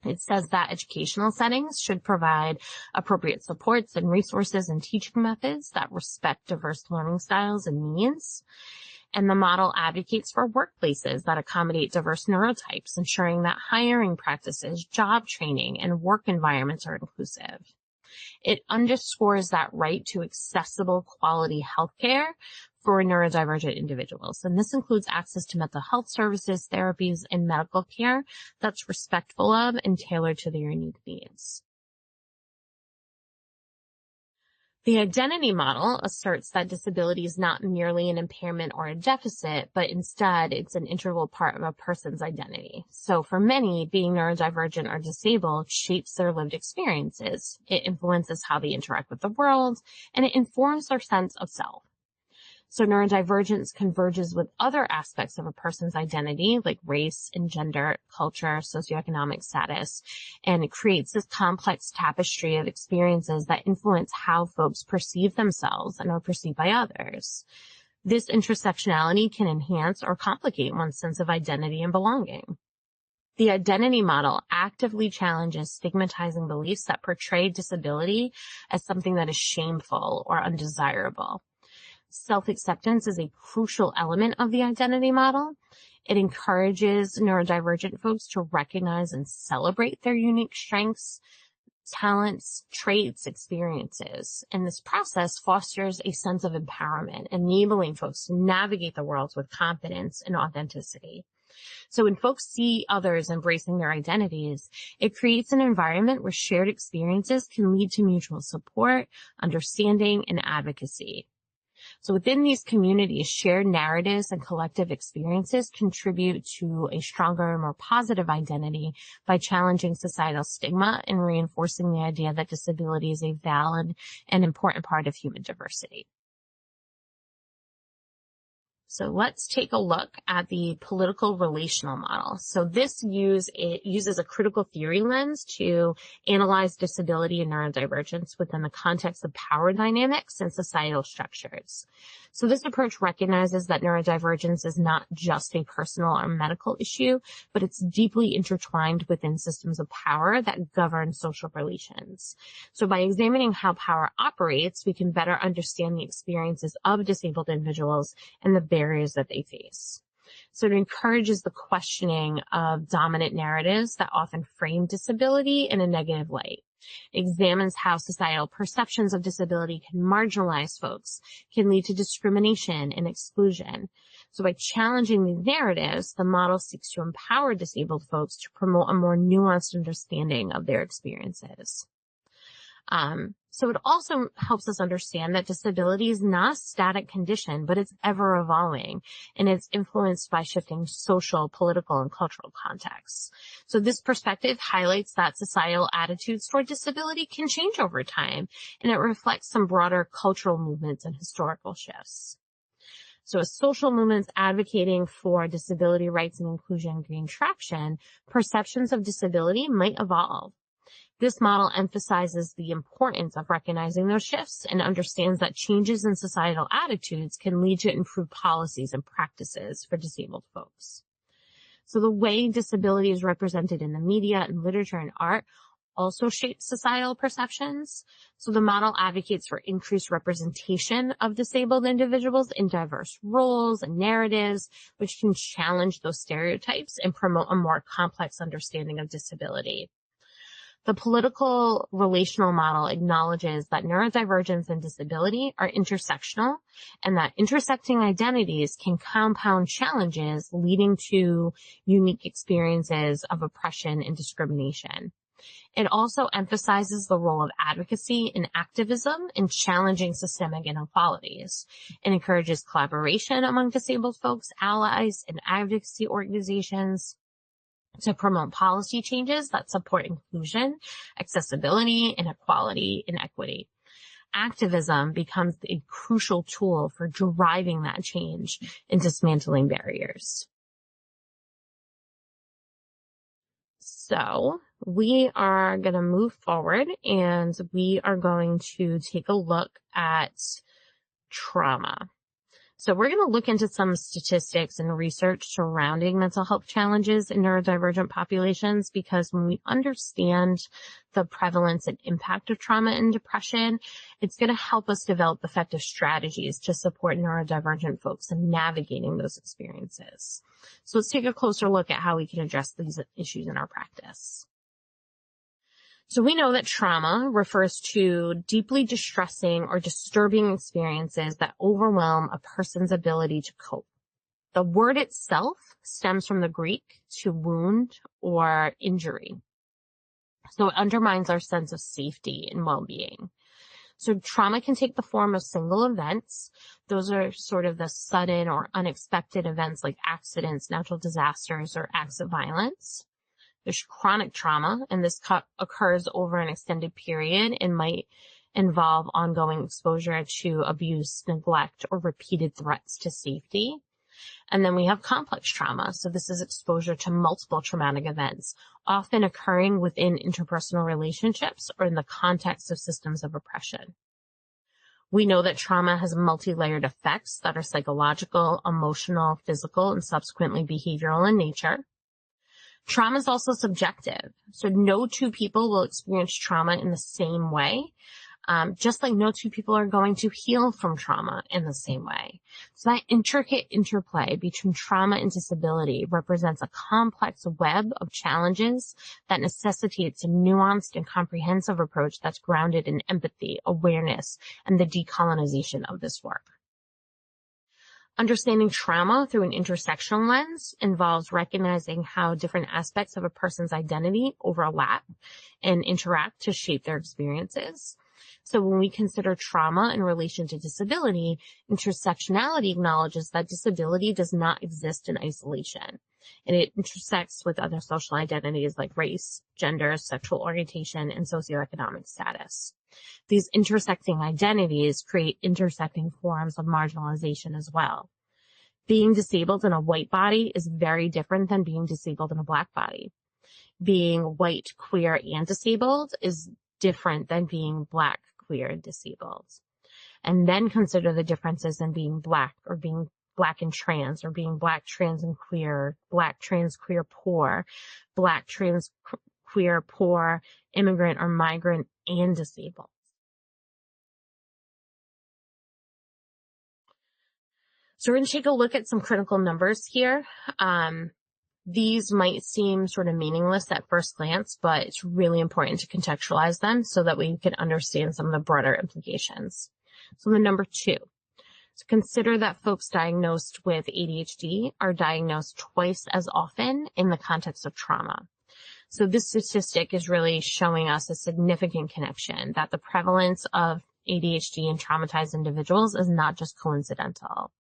It says that educational settings should provide appropriate supports and resources and teaching methods that respect diverse learning styles and needs. And the model advocates for workplaces that accommodate diverse neurotypes, ensuring that hiring practices, job training, and work environments are inclusive. It underscores that right to accessible quality healthcare for neurodivergent individuals. And this includes access to mental health services, therapies, and medical care that's respectful of and tailored to their unique needs. The identity model asserts that disability is not merely an impairment or a deficit, but instead it's an integral part of a person's identity. So for many, being neurodivergent or disabled shapes their lived experiences. It influences how they interact with the world, and it informs their sense of self. So neurodivergence converges with other aspects of a person's identity, like race and gender, culture, socioeconomic status, and it creates this complex tapestry of experiences that influence how folks perceive themselves and are perceived by others. This intersectionality can enhance or complicate one's sense of identity and belonging. The identity model actively challenges stigmatizing beliefs that portray disability as something that is shameful or undesirable. Self-acceptance is a crucial element of the identity model. It encourages neurodivergent folks to recognize and celebrate their unique strengths, talents, traits, experiences. And this process fosters a sense of empowerment, enabling folks to navigate the world with confidence and authenticity. So when folks see others embracing their identities, it creates an environment where shared experiences can lead to mutual support, understanding, and advocacy. So within these communities, shared narratives and collective experiences contribute to a stronger and more positive identity by challenging societal stigma and reinforcing the idea that disability is a valid and important part of human diversity. So let's take a look at the political relational model. So this uses a critical theory lens to analyze disability and neurodivergence within the context of power dynamics and societal structures. So this approach recognizes that neurodivergence is not just a personal or medical issue, but it's deeply intertwined within systems of power that govern social relations. So by examining how power operates, we can better understand the experiences of disabled individuals and the barriers that they face. So it encourages the questioning of dominant narratives that often frame disability in a negative light. It examines how societal perceptions of disability can marginalize folks, can lead to discrimination and exclusion. So by challenging these narratives, the model seeks to empower disabled folks to promote a more nuanced understanding of their experiences. So it also helps us understand that disability is not a static condition, but it's ever evolving, and it's influenced by shifting social, political, and cultural contexts. So this perspective highlights that societal attitudes toward disability can change over time, and it reflects some broader cultural movements and historical shifts. So as social movements advocating for disability rights and inclusion gain traction, perceptions of disability might evolve. This model emphasizes the importance of recognizing those shifts and understands that changes in societal attitudes can lead to improved policies and practices for disabled folks. So the way disability is represented in the media and literature and art also shapes societal perceptions. So the model advocates for increased representation of disabled individuals in diverse roles and narratives, which can challenge those stereotypes and promote a more complex understanding of disability. The political relational model acknowledges that neurodivergence and disability are intersectional and that intersecting identities can compound challenges leading to unique experiences of oppression and discrimination. It also emphasizes the role of advocacy and activism in challenging systemic inequalities. It encourages collaboration among disabled folks, allies, and advocacy organizations to promote policy changes that support inclusion, accessibility, inequality, and equity. Activism becomes a crucial tool for driving that change and dismantling barriers. So we are going to move forward and we are going to take a look at trauma. So we're going to look into some statistics and research surrounding mental health challenges in neurodivergent populations, because when we understand the prevalence and impact of trauma and depression, it's going to help us develop effective strategies to support neurodivergent folks in navigating those experiences. So let's take a closer look at how we can address these issues in our practice. So we know that trauma refers to deeply distressing or disturbing experiences that overwhelm a person's ability to cope. The word itself stems from the Greek to wound or injury. So it undermines our sense of safety and well-being. So trauma can take the form of single events. Those are sort of the sudden or unexpected events like accidents, natural disasters, or acts of violence. There's chronic trauma, and this occurs over an extended period and might involve ongoing exposure to abuse, neglect, or repeated threats to safety. And then we have complex trauma. So this is exposure to multiple traumatic events, often occurring within interpersonal relationships or in the context of systems of oppression. We know that trauma has multi-layered effects that are psychological, emotional, physical, and subsequently behavioral in nature. Trauma is also subjective. So no two people will experience trauma in the same way, just like no two people are going to heal from trauma in the same way. So that intricate interplay between trauma and disability represents a complex web of challenges that necessitates a nuanced and comprehensive approach that's grounded in empathy, awareness, and the decolonization of this work. Understanding trauma through an intersectional lens involves recognizing how different aspects of a person's identity overlap and interact to shape their experiences. So when we consider trauma in relation to disability, intersectionality acknowledges that disability does not exist in isolation, and it intersects with other social identities like race, gender, sexual orientation, and socioeconomic status. These intersecting identities create intersecting forms of marginalization as well. Being disabled in a white body is very different than being disabled in a black body. Being white, queer, and disabled is different than being black, queer, and disabled. And then consider the differences in being black or being black and trans, or being black, trans, and queer, black, trans, queer, poor, black, trans, queer, poor, immigrant or migrant, and disabled. So we're going to take a look at some critical numbers here. These might seem sort of meaningless at first glance, but it's really important to contextualize them so that we can understand some of the broader implications. So the number 2. So consider that folks diagnosed with ADHD are diagnosed twice as often in the context of trauma. So this statistic is really showing us a significant connection, that the prevalence of ADHD in traumatized individuals is not just coincidental.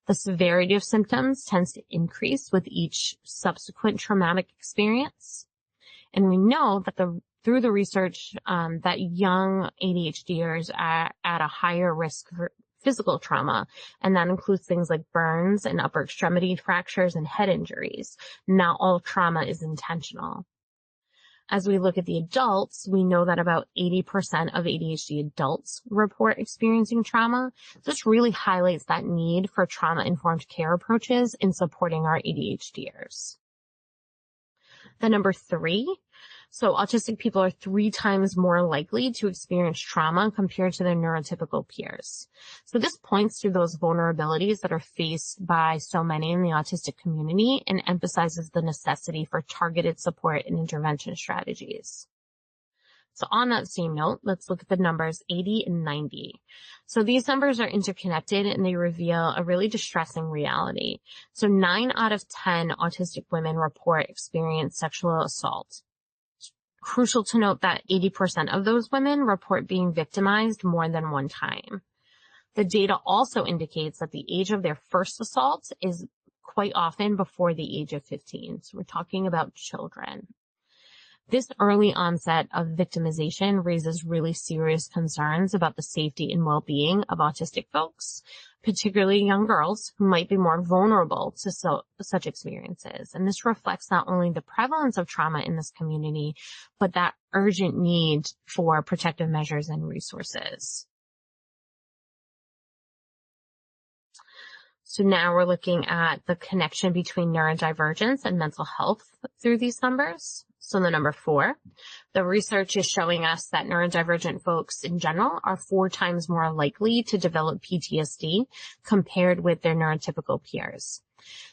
The severity of symptoms tends to increase with each subsequent traumatic experience. And we know that through the research that young ADHDers are at a higher risk for physical trauma, and that includes things like burns and upper extremity fractures and head injuries. Not all trauma is intentional. As we look at the adults, we know that about 80% of ADHD adults report experiencing trauma. So this really highlights that need for trauma-informed care approaches in supporting our ADHDers. The number 3, so autistic people are 3 times more likely to experience trauma compared to their neurotypical peers. So this points to those vulnerabilities that are faced by so many in the autistic community and emphasizes the necessity for targeted support and intervention strategies. So on that same note, let's look at the numbers 80 and 90. So these numbers are interconnected and they reveal a really distressing reality. So 9 out of 10 autistic women report experience sexual assault. Crucial to note that 80% of those women report being victimized more than one time. The data also indicates that the age of their first assault is quite often before the age of 15. So we're talking about children. This early onset of victimization raises really serious concerns about the safety and well-being of autistic folks, particularly young girls who might be more vulnerable to such experiences. And this reflects not only the prevalence of trauma in this community, but that urgent need for protective measures and resources. So now we're looking at the connection between neurodivergence and mental health through these numbers. So the number 4, the research is showing us that neurodivergent folks in general are 4 times more likely to develop PTSD compared with their neurotypical peers.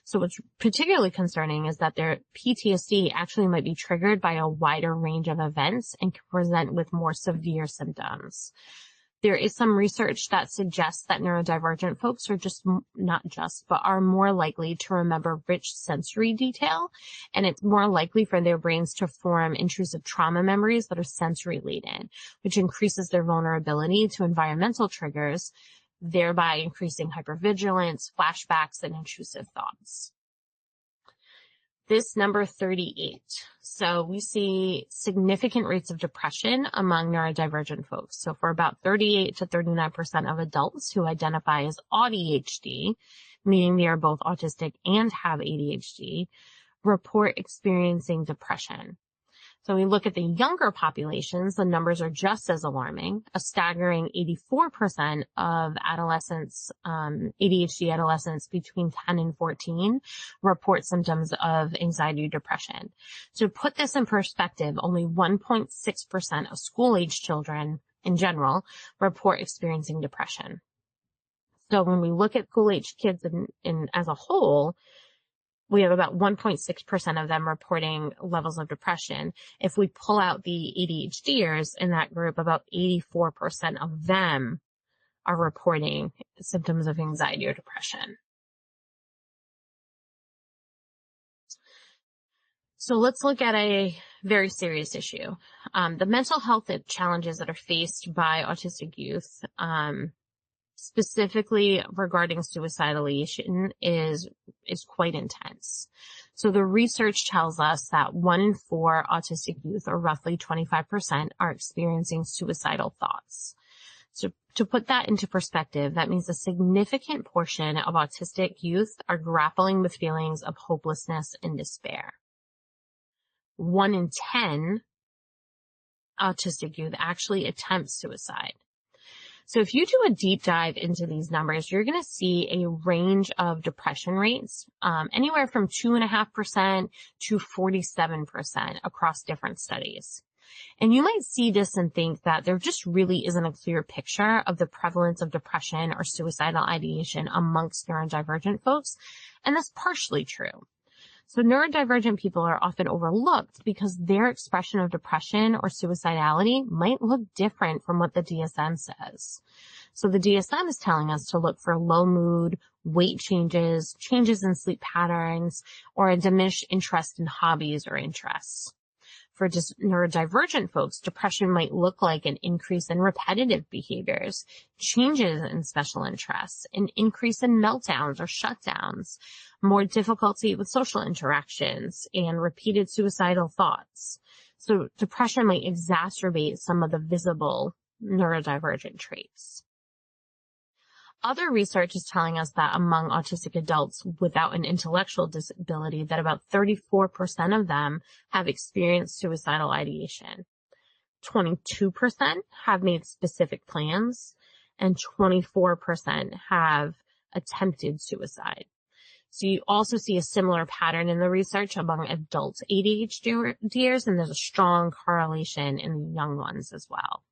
So what's particularly concerning is that their PTSD actually might be triggered by a wider range of events and can present with more severe symptoms. There is some research that suggests that neurodivergent folks are more likely to remember rich sensory detail, and it's more likely for their brains to form intrusive trauma memories that are sensory laden, which increases their vulnerability to environmental triggers, thereby increasing hypervigilance, flashbacks, and intrusive thoughts. This number 38. So we see significant rates of depression among neurodivergent folks. So for about 38 to 39% of adults who identify as ADHD, meaning they are both autistic and have ADHD, report experiencing depression. So we look at the younger populations, the numbers are just as alarming. A staggering 84% of adolescents, ADHD adolescents between 10 and 14 report symptoms of anxiety or depression. To put this in perspective, only 1.6% of school-age children in general report experiencing depression. So when we look at school-age kids in as a whole, we have about 1.6% of them reporting levels of depression. If we pull out the ADHDers in that group, about 84% of them are reporting symptoms of anxiety or depression. So let's look at a very serious issue. The mental health challenges that are faced by autistic youth, specifically regarding suicidality is quite intense. So the research tells us that 1 in 4 autistic youth, or roughly 25%, are experiencing suicidal thoughts. So to put that into perspective, that means a significant portion of autistic youth are grappling with feelings of hopelessness and despair. 1 in 10 autistic youth actually attempt suicide. So if you do a deep dive into these numbers, you're going to see a range of depression rates, anywhere from 2.5% to 47% across different studies. And you might see this and think that there just really isn't a clear picture of the prevalence of depression or suicidal ideation amongst neurodivergent folks, and that's partially true. So neurodivergent people are often overlooked because their expression of depression or suicidality might look different from what the DSM says. So the DSM is telling us to look for low mood, weight changes, changes in sleep patterns, or a diminished interest in hobbies or interests. For neurodivergent folks, depression might look like an increase in repetitive behaviors, changes in special interests, an increase in meltdowns or shutdowns, more difficulty with social interactions, and repeated suicidal thoughts. So depression might exacerbate some of the visible neurodivergent traits. Other research is telling us that among autistic adults without an intellectual disability, that about 34% of them have experienced suicidal ideation. 22% have made specific plans, and 24% have attempted suicide. So you also see a similar pattern in the research among adult ADHDers, and there's a strong correlation in the young ones as well.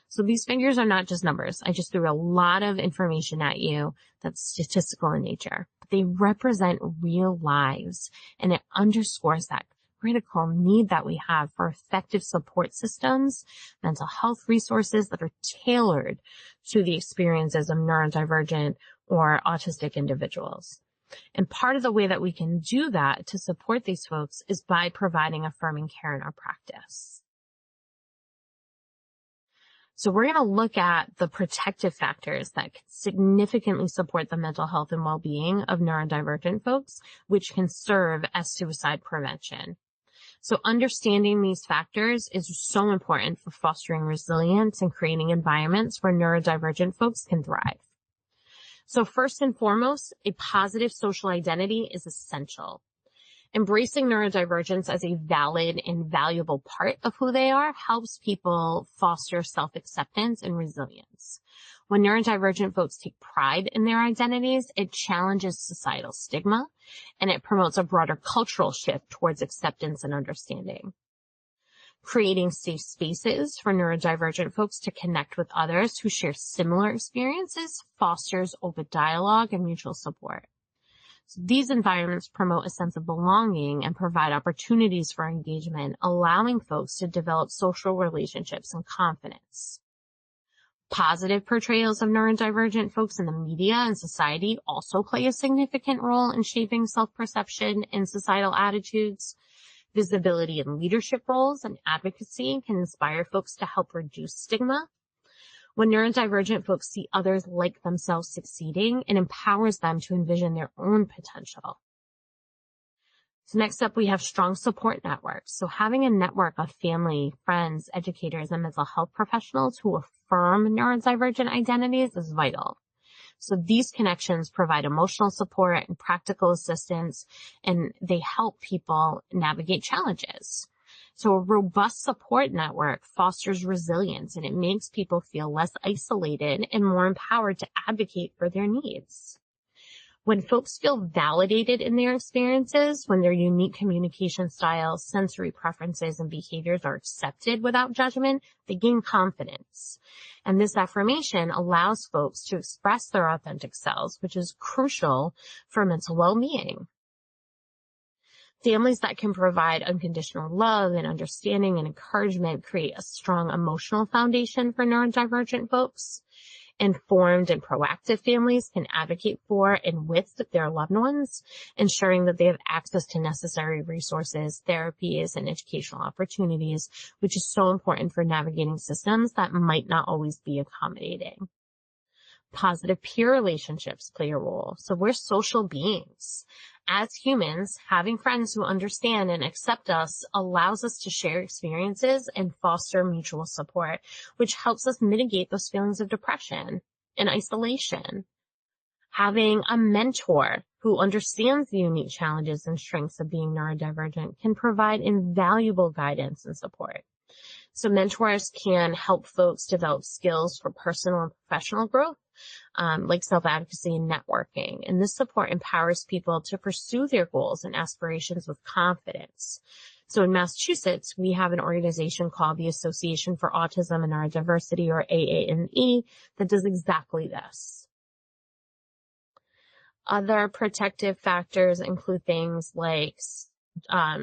So these figures are not just numbers. I just threw a lot of information at you that's statistical in nature. But they represent real lives, and it underscores that critical need that we have for effective support systems, mental health resources that are tailored to the experiences of neurodivergent or autistic individuals. And part of the way that we can do that to support these folks is by providing affirming care in our practice. So we're going to look at the protective factors that can significantly support the mental health and well-being of neurodivergent folks, which can serve as suicide prevention. So understanding these factors is so important for fostering resilience and creating environments where neurodivergent folks can thrive. So first and foremost, a positive social identity is essential. Embracing neurodivergence as a valid and valuable part of who they are helps people foster self-acceptance and resilience. When neurodivergent folks take pride in their identities, it challenges societal stigma, and it promotes a broader cultural shift towards acceptance and understanding. Creating safe spaces for neurodivergent folks to connect with others who share similar experiences fosters open dialogue and mutual support. So these environments promote a sense of belonging and provide opportunities for engagement, allowing folks to develop social relationships and confidence. Positive portrayals of neurodivergent folks in the media and society also play a significant role in shaping self-perception and societal attitudes. Visibility in leadership roles and advocacy can inspire folks to help reduce stigma. When neurodivergent folks see others like themselves succeeding, it empowers them to envision their own potential. So next up, we have strong support networks. So having a network of family, friends, educators, and mental health professionals who affirm neurodivergent identities is vital. So these connections provide emotional support and practical assistance, and they help people navigate challenges. So a robust support network fosters resilience, and it makes people feel less isolated and more empowered to advocate for their needs. When folks feel validated in their experiences, when their unique communication styles, sensory preferences, and behaviors are accepted without judgment, they gain confidence. And this affirmation allows folks to express their authentic selves, which is crucial for mental well-being. Families that can provide unconditional love and understanding and encouragement create a strong emotional foundation for neurodivergent folks. Informed and proactive families can advocate for and with their loved ones, ensuring that they have access to necessary resources, therapies, and educational opportunities, which is so important for navigating systems that might not always be accommodating. Positive peer relationships play a role. So we're social beings. As humans, having friends who understand and accept us allows us to share experiences and foster mutual support, which helps us mitigate those feelings of depression and isolation. Having a mentor who understands the unique challenges and strengths of being neurodivergent can provide invaluable guidance and support. So mentors can help folks develop skills for personal and professional growth, like self-advocacy and networking. And this support empowers people to pursue their goals and aspirations with confidence. So in Massachusetts, we have an organization called the Association for Autism and Neurodiversity, or AANE, that does exactly this. Other protective factors include things like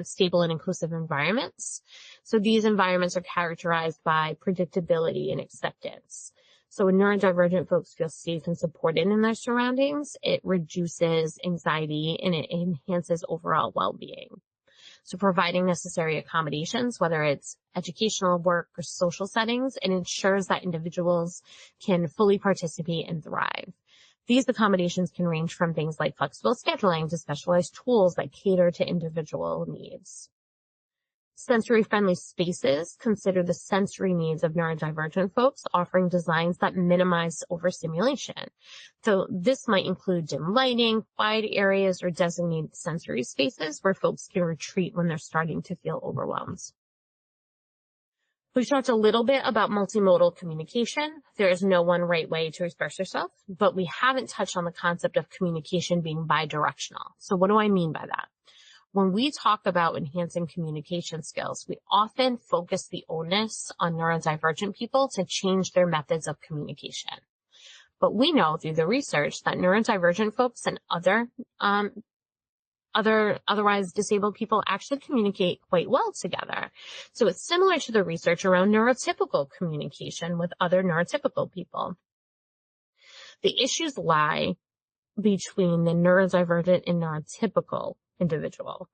stable and inclusive environments. So these environments are characterized by predictability and acceptance. So when neurodivergent folks feel safe and supported in their surroundings, it reduces anxiety and it enhances overall well-being. So providing necessary accommodations, whether it's educational, work, or social settings, it ensures that individuals can fully participate and thrive. These accommodations can range from things like flexible scheduling to specialized tools that cater to individual needs. Sensory-friendly spaces consider the sensory needs of neurodivergent folks, offering designs that minimize overstimulation. So this might include dim lighting, quiet areas, or designated sensory spaces where folks can retreat when they're starting to feel overwhelmed. We've talked a little bit about multimodal communication. There is no one right way to express yourself, but we haven't touched on the concept of communication being bidirectional. So what do I mean by that? When we talk about enhancing communication skills, we often focus the onus on neurodivergent people to change their methods of communication. But we know through the research that neurodivergent folks and otherwise disabled people actually communicate quite well together. So it's similar to the research around neurotypical communication with other neurotypical people. The issues lie between the neurodivergent and neurotypical individual.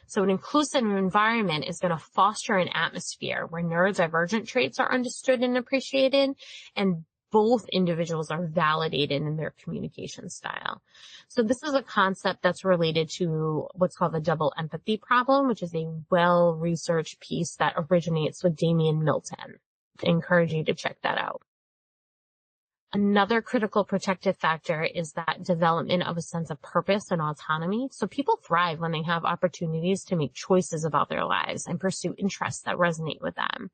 So an inclusive environment is going to foster an atmosphere where neurodivergent traits are understood and appreciated, and both individuals are validated in their communication style. So this is a concept that's related to what's called the double empathy problem, which is a well-researched piece that originates with Damian Milton. I encourage you to check that out. Another critical protective factor is that development of a sense of purpose and autonomy. So people thrive when they have opportunities to make choices about their lives and pursue interests that resonate with them.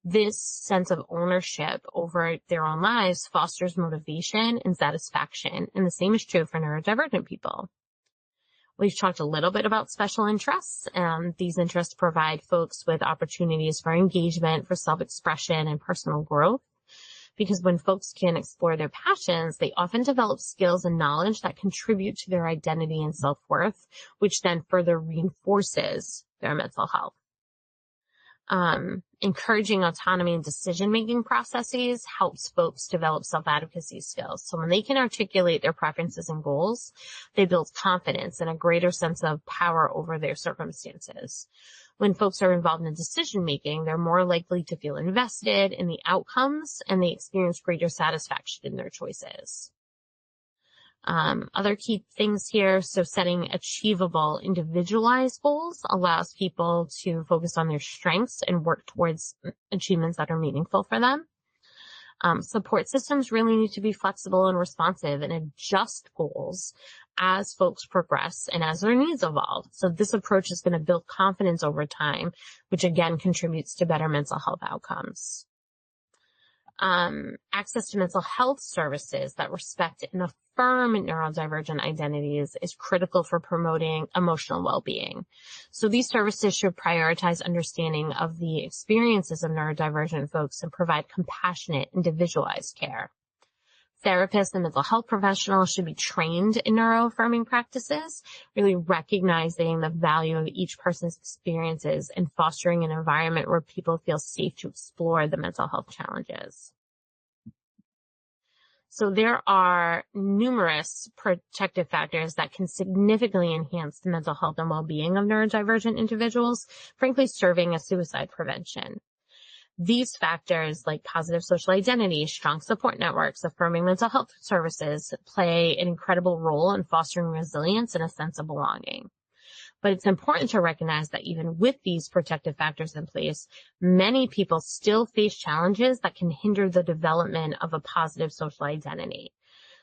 This sense of ownership over their own lives fosters motivation and satisfaction, and the same is true for neurodivergent people. We've talked a little bit about special interests, and these interests provide folks with opportunities for engagement, for self-expression, and personal growth. Because when folks can explore their passions, they often develop skills and knowledge that contribute to their identity and self-worth, which then further reinforces their mental health. Encouraging autonomy in decision-making processes helps folks develop self-advocacy skills. So when they can articulate their preferences and goals, they build confidence and a greater sense of power over their circumstances. When folks are involved in decision-making, they're more likely to feel invested in the outcomes, and they experience greater satisfaction in their choices. Other key things here, so setting achievable, individualized goals allows people to focus on their strengths and work towards achievements that are meaningful for them. Support systems really need to be flexible and responsive and adjust goals as folks progress and as their needs evolve. So this approach is going to build confidence over time, which again contributes to better mental health outcomes. Access to mental health services that respect and affirm neurodivergent identities is critical for promoting emotional well-being. So these services should prioritize understanding of the experiences of neurodivergent folks and provide compassionate, individualized care. Therapists and mental health professionals should be trained in neuroaffirming practices, really recognizing the value of each person's experiences and fostering an environment where people feel safe to explore the mental health challenges. So there are numerous protective factors that can significantly enhance the mental health and well-being of neurodivergent individuals, frankly serving as suicide prevention. These factors, like positive social identity, strong support networks, affirming mental health services, play an incredible role in fostering resilience and a sense of belonging. But it's important to recognize that even with these protective factors in place, many people still face challenges that can hinder the development of a positive social identity.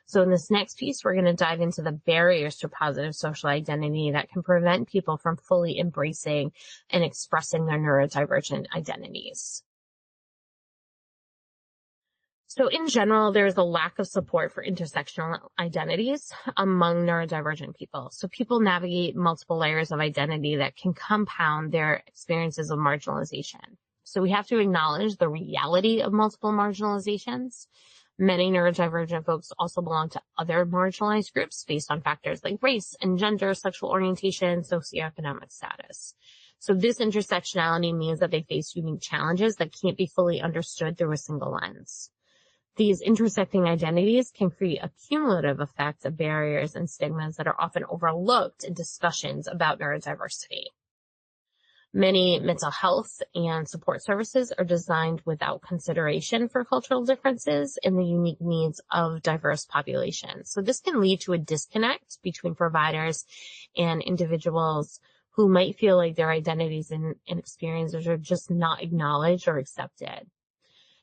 So in this next piece, we're going to dive into the barriers to positive social identity that can prevent people from fully embracing and expressing their neurodivergent identities. So in general, there is a lack of support for intersectional identities among neurodivergent people. So people navigate multiple layers of identity that can compound their experiences of marginalization. So we have to acknowledge the reality of multiple marginalizations. Many neurodivergent folks also belong to other marginalized groups based on factors like race and gender, sexual orientation, socioeconomic status. So this intersectionality means that they face unique challenges that can't be fully understood through a single lens. These intersecting identities can create a cumulative effect of barriers and stigmas that are often overlooked in discussions about neurodiversity. Many mental health and support services are designed without consideration for cultural differences and the unique needs of diverse populations. So this can lead to a disconnect between providers and individuals who might feel like their identities and experiences are just not acknowledged or accepted.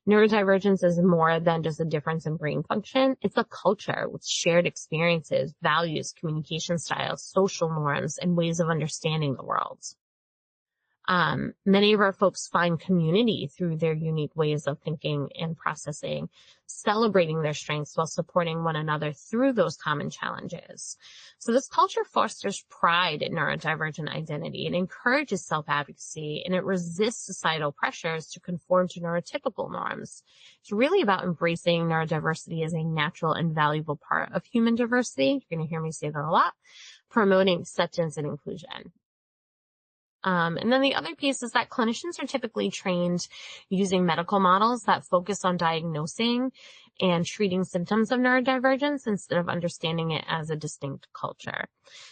Neurodivergence is more than just a difference in brain function. It's a culture with shared experiences, values, communication styles, social norms, and ways of understanding the world. Many of our folks find community through their unique ways of thinking and processing, celebrating their strengths while supporting one another through those common challenges. So this culture fosters pride in neurodivergent identity. It encourages self-advocacy, and it resists societal pressures to conform to neurotypical norms. It's really about embracing neurodiversity as a natural and valuable part of human diversity. You're going to hear me say that a lot. Promoting acceptance and inclusion. And then the other piece is that clinicians are typically trained using medical models that focus on diagnosing and treating symptoms of neurodivergence instead of understanding it as a distinct culture.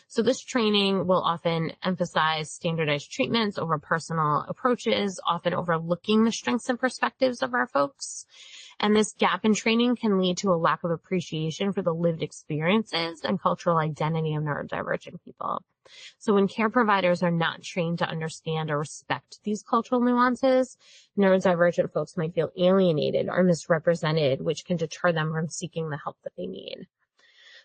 So this training will often emphasize standardized treatments over personal approaches, often overlooking the strengths and perspectives of our folks. And this gap in training can lead to a lack of appreciation for the lived experiences and cultural identity of neurodivergent people. So when care providers are not trained to understand or respect these cultural nuances, neurodivergent folks might feel alienated or misrepresented, which can deter them from seeking the help that they need.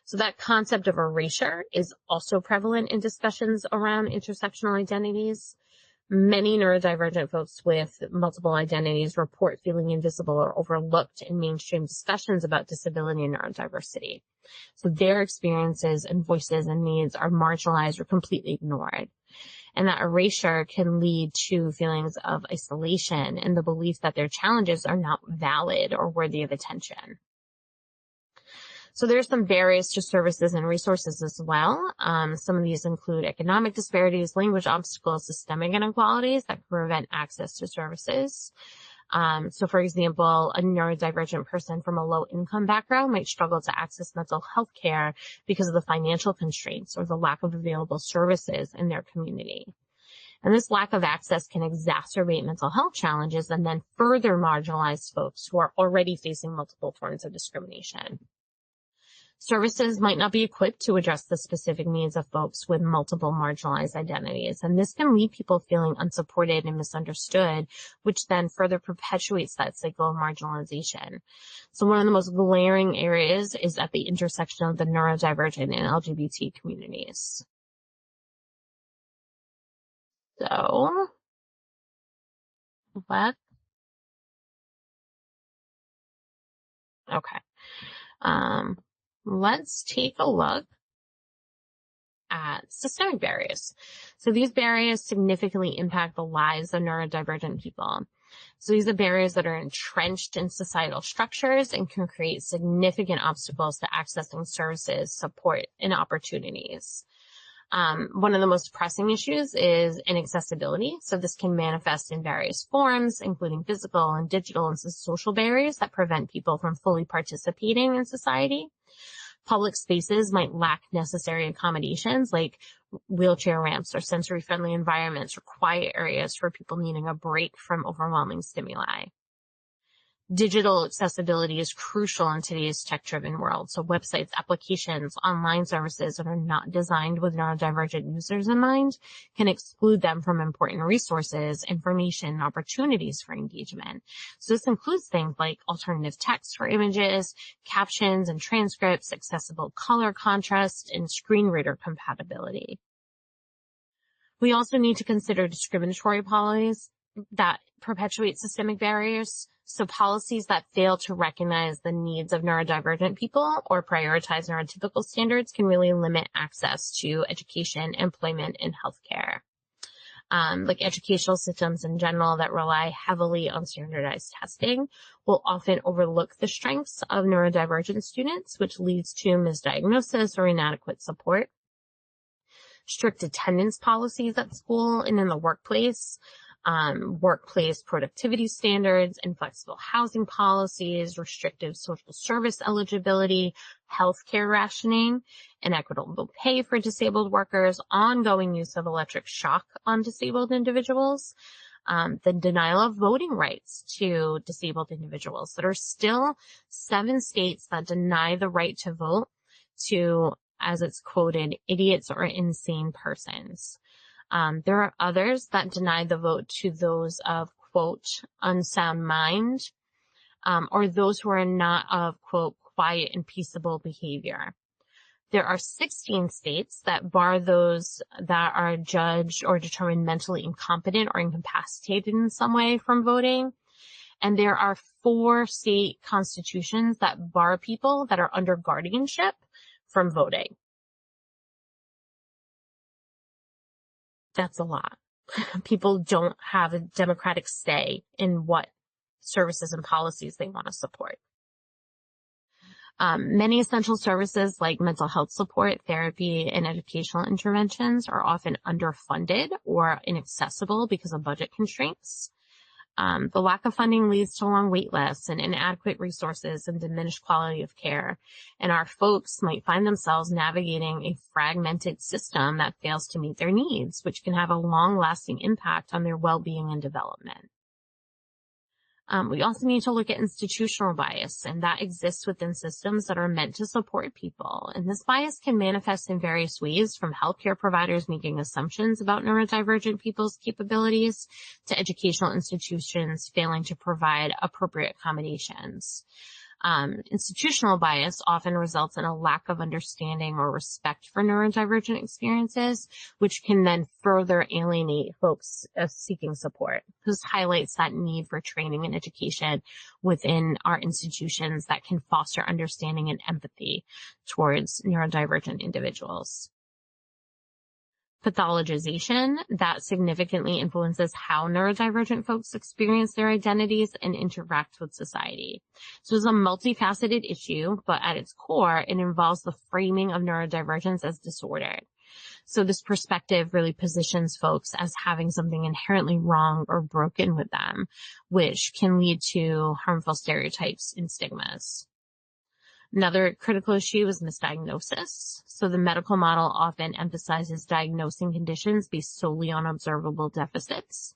So that concept of erasure is also prevalent in discussions around intersectional identities. Many neurodivergent folks with multiple identities report feeling invisible or overlooked in mainstream discussions about disability and neurodiversity. So their experiences and voices and needs are marginalized or completely ignored. And that erasure can lead to feelings of isolation and the belief that their challenges are not valid or worthy of attention. So there's some barriers to services and resources as well. Some of these include economic disparities, language obstacles, systemic inequalities that can prevent access to services. So for example, a neurodivergent person from a low income background might struggle to access mental health care because of the financial constraints or the lack of available services in their community. And this lack of access can exacerbate mental health challenges and then further marginalize folks who are already facing multiple forms of discrimination. Services might not be equipped to address the specific needs of folks with multiple marginalized identities, and this can leave people feeling unsupported and misunderstood, which then further perpetuates that cycle of marginalization. So one of the most glaring areas is at the intersection of the neurodivergent and LGBT communities. So, let's take a look at systemic barriers. So these barriers significantly impact the lives of neurodivergent people. So these are barriers that are entrenched in societal structures and can create significant obstacles to accessing services, support, and opportunities. One of the most pressing issues is inaccessibility. So this can manifest in various forms, including physical and digital and social barriers that prevent people from fully participating in society. Public spaces might lack necessary accommodations like wheelchair ramps or sensory-friendly environments or quiet areas for people needing a break from overwhelming stimuli. Digital accessibility is crucial in today's tech-driven world. So websites, applications, online services that are not designed with neurodivergent users in mind can exclude them from important resources, information, and opportunities for engagement. So this includes things like alternative text for images, captions and transcripts, accessible color contrast, and screen reader compatibility. We also need to consider discriminatory policies that perpetuate systemic barriers. So policies that fail to recognize the needs of neurodivergent people or prioritize neurotypical standards can really limit access to education, employment, and healthcare. Like educational systems in general that rely heavily on standardized testing will often overlook the strengths of neurodivergent students, which leads to misdiagnosis or inadequate support. Strict attendance policies at school and in the workplace, workplace productivity standards, inflexible housing policies, restrictive social service eligibility, healthcare rationing, inequitable pay for disabled workers, ongoing use of electric shock on disabled individuals, the denial of voting rights to disabled individuals. There are still 7 states that deny the right to vote to, as it's quoted, idiots or insane persons. There are others that deny the vote to those of, quote, unsound mind, or those who are not of, quote, quiet and peaceable behavior. There are 16 states that bar those that are judged or determined mentally incompetent or incapacitated in some way from voting. And there are 4 state constitutions that bar people that are under guardianship from voting. That's a lot. People don't have a democratic say in what services and policies they want to support. Many essential services like mental health support, therapy, and educational interventions are often underfunded or inaccessible because of budget constraints. The lack of funding leads to long wait lists and inadequate resources and diminished quality of care. And our folks might find themselves navigating a fragmented system that fails to meet their needs, which can have a long-lasting impact on their well-being and development. We also need to look at institutional bias, and that exists within systems that are meant to support people. And this bias can manifest in various ways, from healthcare providers making assumptions about neurodivergent people's capabilities to educational institutions failing to provide appropriate accommodations. Institutional bias often results in a lack of understanding or respect for neurodivergent experiences, which can then further alienate folks seeking support. This highlights that need for training and education within our institutions that can foster understanding and empathy towards neurodivergent individuals. Pathologization that significantly influences how neurodivergent folks experience their identities and interact with society. So it's a multifaceted issue, but at its core, it involves the framing of neurodivergence as disordered. So this perspective really positions folks as having something inherently wrong or broken with them, which can lead to harmful stereotypes and stigmas. Another critical issue is misdiagnosis. So the medical model often emphasizes diagnosing conditions based solely on observable deficits.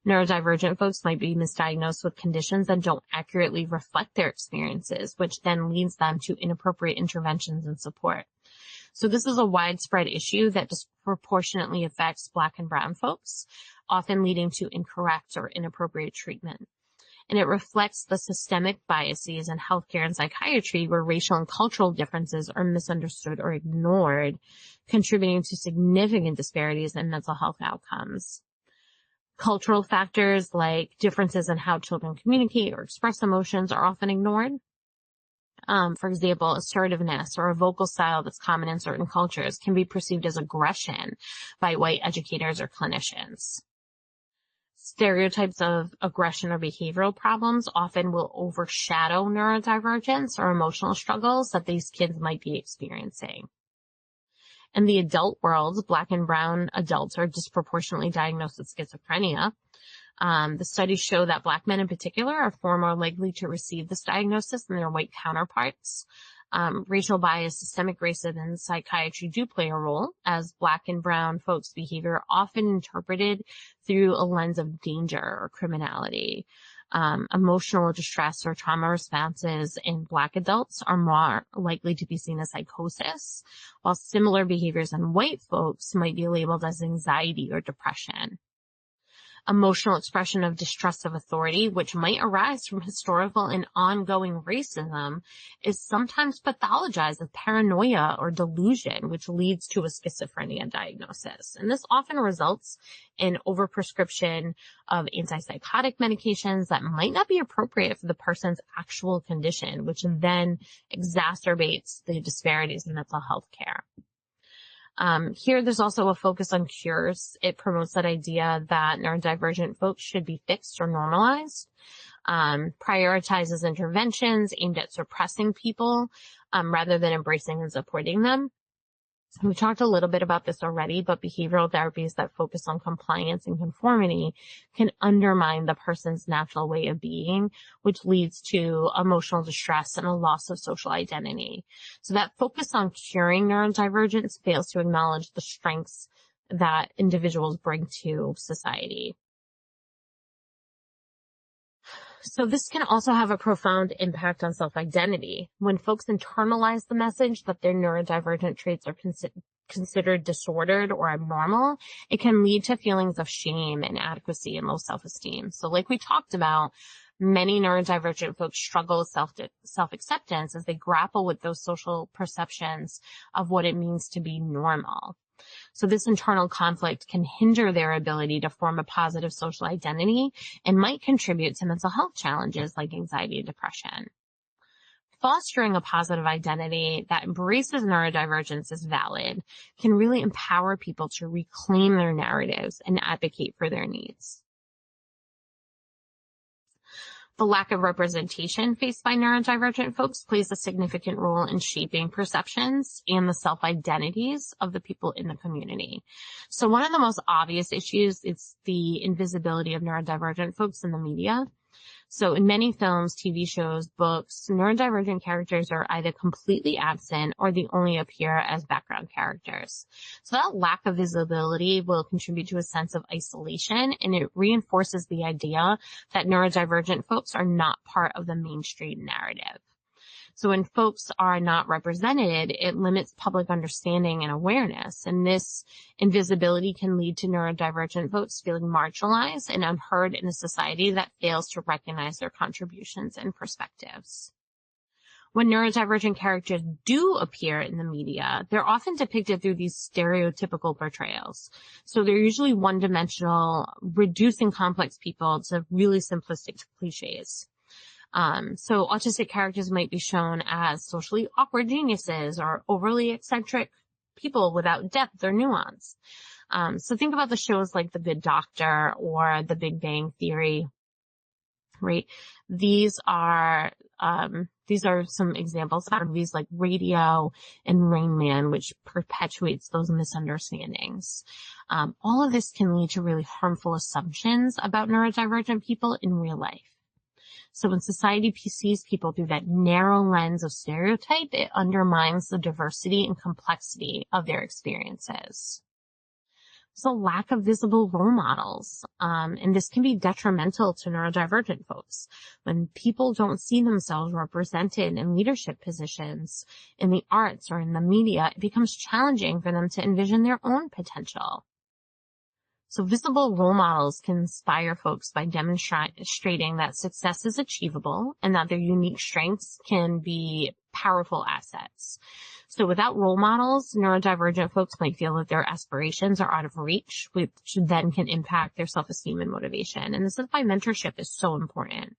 Neurodivergent folks might be misdiagnosed with conditions that don't accurately reflect their experiences, which then leads them to inappropriate interventions and support. So this is a widespread issue that disproportionately affects Black and Brown folks, often leading to incorrect or inappropriate treatment. And it reflects the systemic biases in healthcare and psychiatry where racial and cultural differences are misunderstood or ignored, contributing to significant disparities in mental health outcomes. Cultural factors like differences in how children communicate or express emotions are often ignored. For example, assertiveness or a vocal style that's common in certain cultures can be perceived as aggression by white educators or clinicians. Stereotypes of aggression or behavioral problems often will overshadow neurodivergence or emotional struggles that these kids might be experiencing. In the adult world, Black and brown adults are disproportionately diagnosed with schizophrenia. The studies show that Black men in particular are far more likely to receive this diagnosis than their white counterparts. Racial bias, systemic racism, and psychiatry do play a role, as Black and brown folks' behavior are often interpreted through a lens of danger or criminality. Emotional distress or trauma responses in Black adults are more likely to be seen as psychosis, while similar behaviors in white folks might be labeled as anxiety or depression. Emotional expression of distrust of authority, which might arise from historical and ongoing racism, is sometimes pathologized as paranoia or delusion, which leads to a schizophrenia diagnosis. And this often results in overprescription of antipsychotic medications that might not be appropriate for the person's actual condition, which then exacerbates the disparities in mental health care. Here, there's also a focus on cures. It promotes that idea that neurodivergent folks should be fixed or normalized, prioritizes interventions aimed at suppressing people, rather than embracing and supporting them. We talked a little bit about this already, but behavioral therapies that focus on compliance and conformity can undermine the person's natural way of being, which leads to emotional distress and a loss of social identity. So that focus on curing neurodivergence fails to acknowledge the strengths that individuals bring to society. So this can also have a profound impact on self-identity. When folks internalize the message that their neurodivergent traits are considered disordered or abnormal, it can lead to feelings of shame, inadequacy, and low self-esteem. So like we talked about, many neurodivergent folks struggle with self-acceptance as they grapple with those social perceptions of what it means to be normal. So this internal conflict can hinder their ability to form a positive social identity and might contribute to mental health challenges like anxiety and depression. Fostering a positive identity that embraces neurodivergence as valid can really empower people to reclaim their narratives and advocate for their needs. The lack of representation faced by neurodivergent folks plays a significant role in shaping perceptions and the self-identities of the people in the community. So one of the most obvious issues is the invisibility of neurodivergent folks in the media. So in many films, TV shows, books, neurodivergent characters are either completely absent or they only appear as background characters. So that lack of visibility will contribute to a sense of isolation, and it reinforces the idea that neurodivergent folks are not part of the mainstream narrative. So when folks are not represented, it limits public understanding and awareness. And this invisibility can lead to neurodivergent folks feeling marginalized and unheard in a society that fails to recognize their contributions and perspectives. When neurodivergent characters do appear in the media, they're often depicted through these stereotypical portrayals. So they're usually one-dimensional, reducing complex people to really simplistic cliches. So autistic characters might be shown as socially awkward geniuses or overly eccentric people without depth or nuance. So think about the shows like The Good Doctor or The Big Bang Theory, right? These are some examples of movies like Radio and Rain Man, which perpetuates those misunderstandings. All of this can lead to really harmful assumptions about neurodivergent people in real life. So when society sees people through that narrow lens of stereotype, it undermines the diversity and complexity of their experiences. There's a lack of visible role models, and this can be detrimental to neurodivergent folks. When people don't see themselves represented in leadership positions in the arts or in the media, it becomes challenging for them to envision their own potential. So visible role models can inspire folks by demonstrating that success is achievable and that their unique strengths can be powerful assets. So without role models, neurodivergent folks might feel that their aspirations are out of reach, which then can impact their self-esteem and motivation. And this is why mentorship is so important.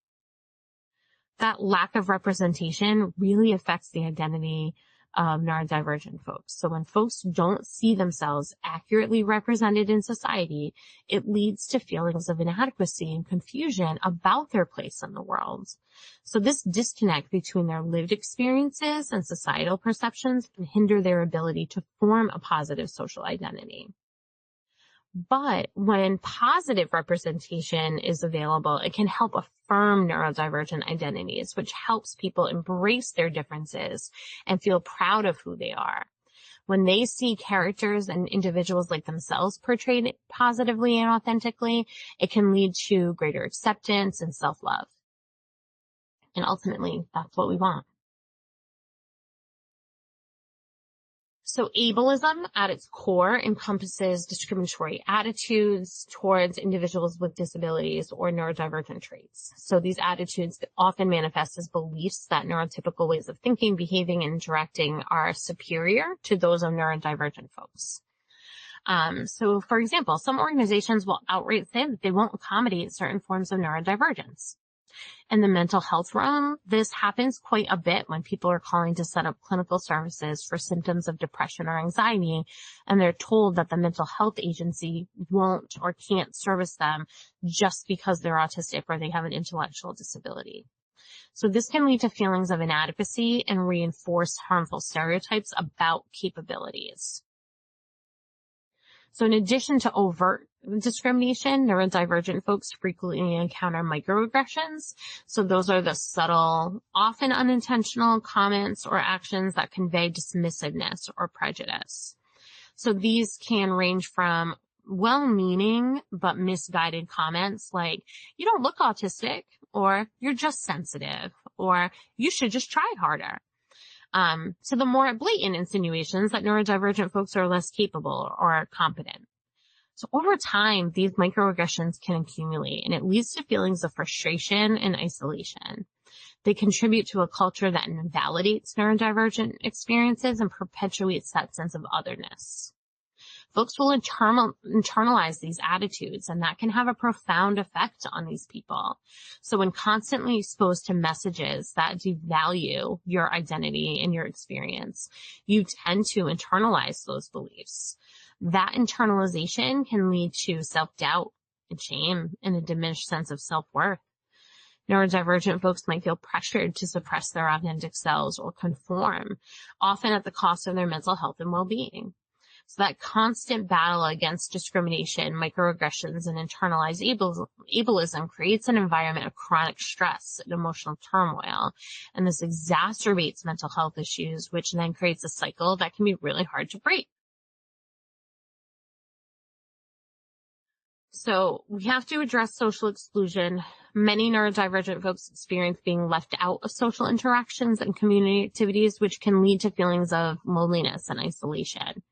That lack of representation really affects the identity of neurodivergent folks. So when folks don't see themselves accurately represented in society, it leads to feelings of inadequacy and confusion about their place in the world. So this disconnect between their lived experiences and societal perceptions can hinder their ability to form a positive social identity. But when positive representation is available, it can help affirm neurodivergent identities, which helps people embrace their differences and feel proud of who they are. When they see characters and individuals like themselves portrayed positively and authentically, it can lead to greater acceptance and self-love. And ultimately, that's what we want. So ableism at its core encompasses discriminatory attitudes towards individuals with disabilities or neurodivergent traits. So these attitudes often manifest as beliefs that neurotypical ways of thinking, behaving, and interacting are superior to those of neurodivergent folks. So for example, some organizations will outright say that they won't accommodate certain forms of neurodivergence. In the mental health realm, this happens quite a bit when people are calling to set up clinical services for symptoms of depression or anxiety, and they're told that the mental health agency won't or can't service them just because they're autistic or they have an intellectual disability. So this can lead to feelings of inadequacy and reinforce harmful stereotypes about capabilities. So in addition to overt discrimination, neurodivergent folks frequently encounter microaggressions. So those are the subtle, often unintentional comments or actions that convey dismissiveness or prejudice. So these can range from well-meaning but misguided comments like, you don't look autistic, or you're just sensitive, or you should just try harder. So the more blatant insinuations that neurodivergent folks are less capable or competent. So over time, these microaggressions can accumulate, and it leads to feelings of frustration and isolation. They contribute to a culture that invalidates neurodivergent experiences and perpetuates that sense of otherness. Folks will internalize these attitudes, and that can have a profound effect on these people. So when constantly exposed to messages that devalue your identity and your experience, you tend to internalize those beliefs. That internalization can lead to self-doubt and shame and a diminished sense of self-worth. Neurodivergent folks might feel pressured to suppress their authentic selves or conform, often at the cost of their mental health and well-being. So that constant battle against discrimination, microaggressions, and internalized ableism creates an environment of chronic stress and emotional turmoil. And this exacerbates mental health issues, which then creates a cycle that can be really hard to break. So we have to address social exclusion. Many neurodivergent folks experience being left out of social interactions and community activities, which can lead to feelings of loneliness and isolation.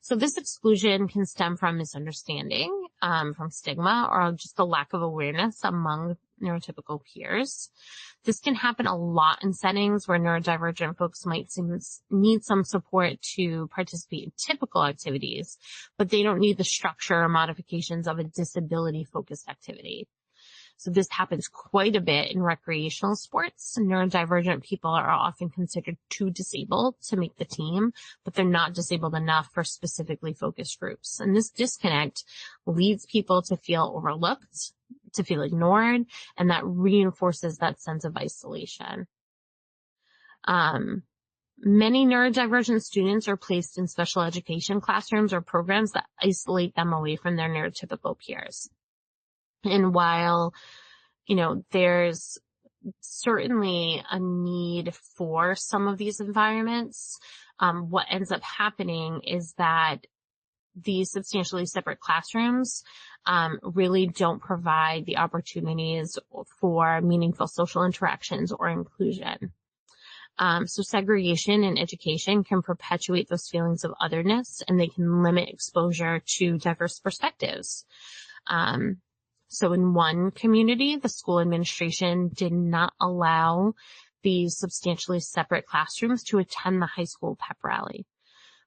So this exclusion can stem from misunderstanding, from stigma, or just a lack of awareness among neurotypical peers. This can happen a lot in settings where neurodivergent folks might need some support to participate in typical activities, but they don't need the structure or modifications of a disability-focused activity. So this happens quite a bit in recreational sports. Neurodivergent people are often considered too disabled to make the team, but they're not disabled enough for specifically focused groups. And this disconnect leads people to feel overlooked, to feel ignored, and that reinforces that sense of isolation. Many neurodivergent students are placed in special education classrooms or programs that isolate them away from their neurotypical peers. And while, there's certainly a need for some of these environments, what ends up happening is that these substantially separate classrooms really don't provide the opportunities for meaningful social interactions or inclusion. So segregation in education can perpetuate those feelings of otherness, and they can limit exposure to diverse perspectives. So in one community, the school administration did not allow these substantially separate classrooms to attend the high school pep rally.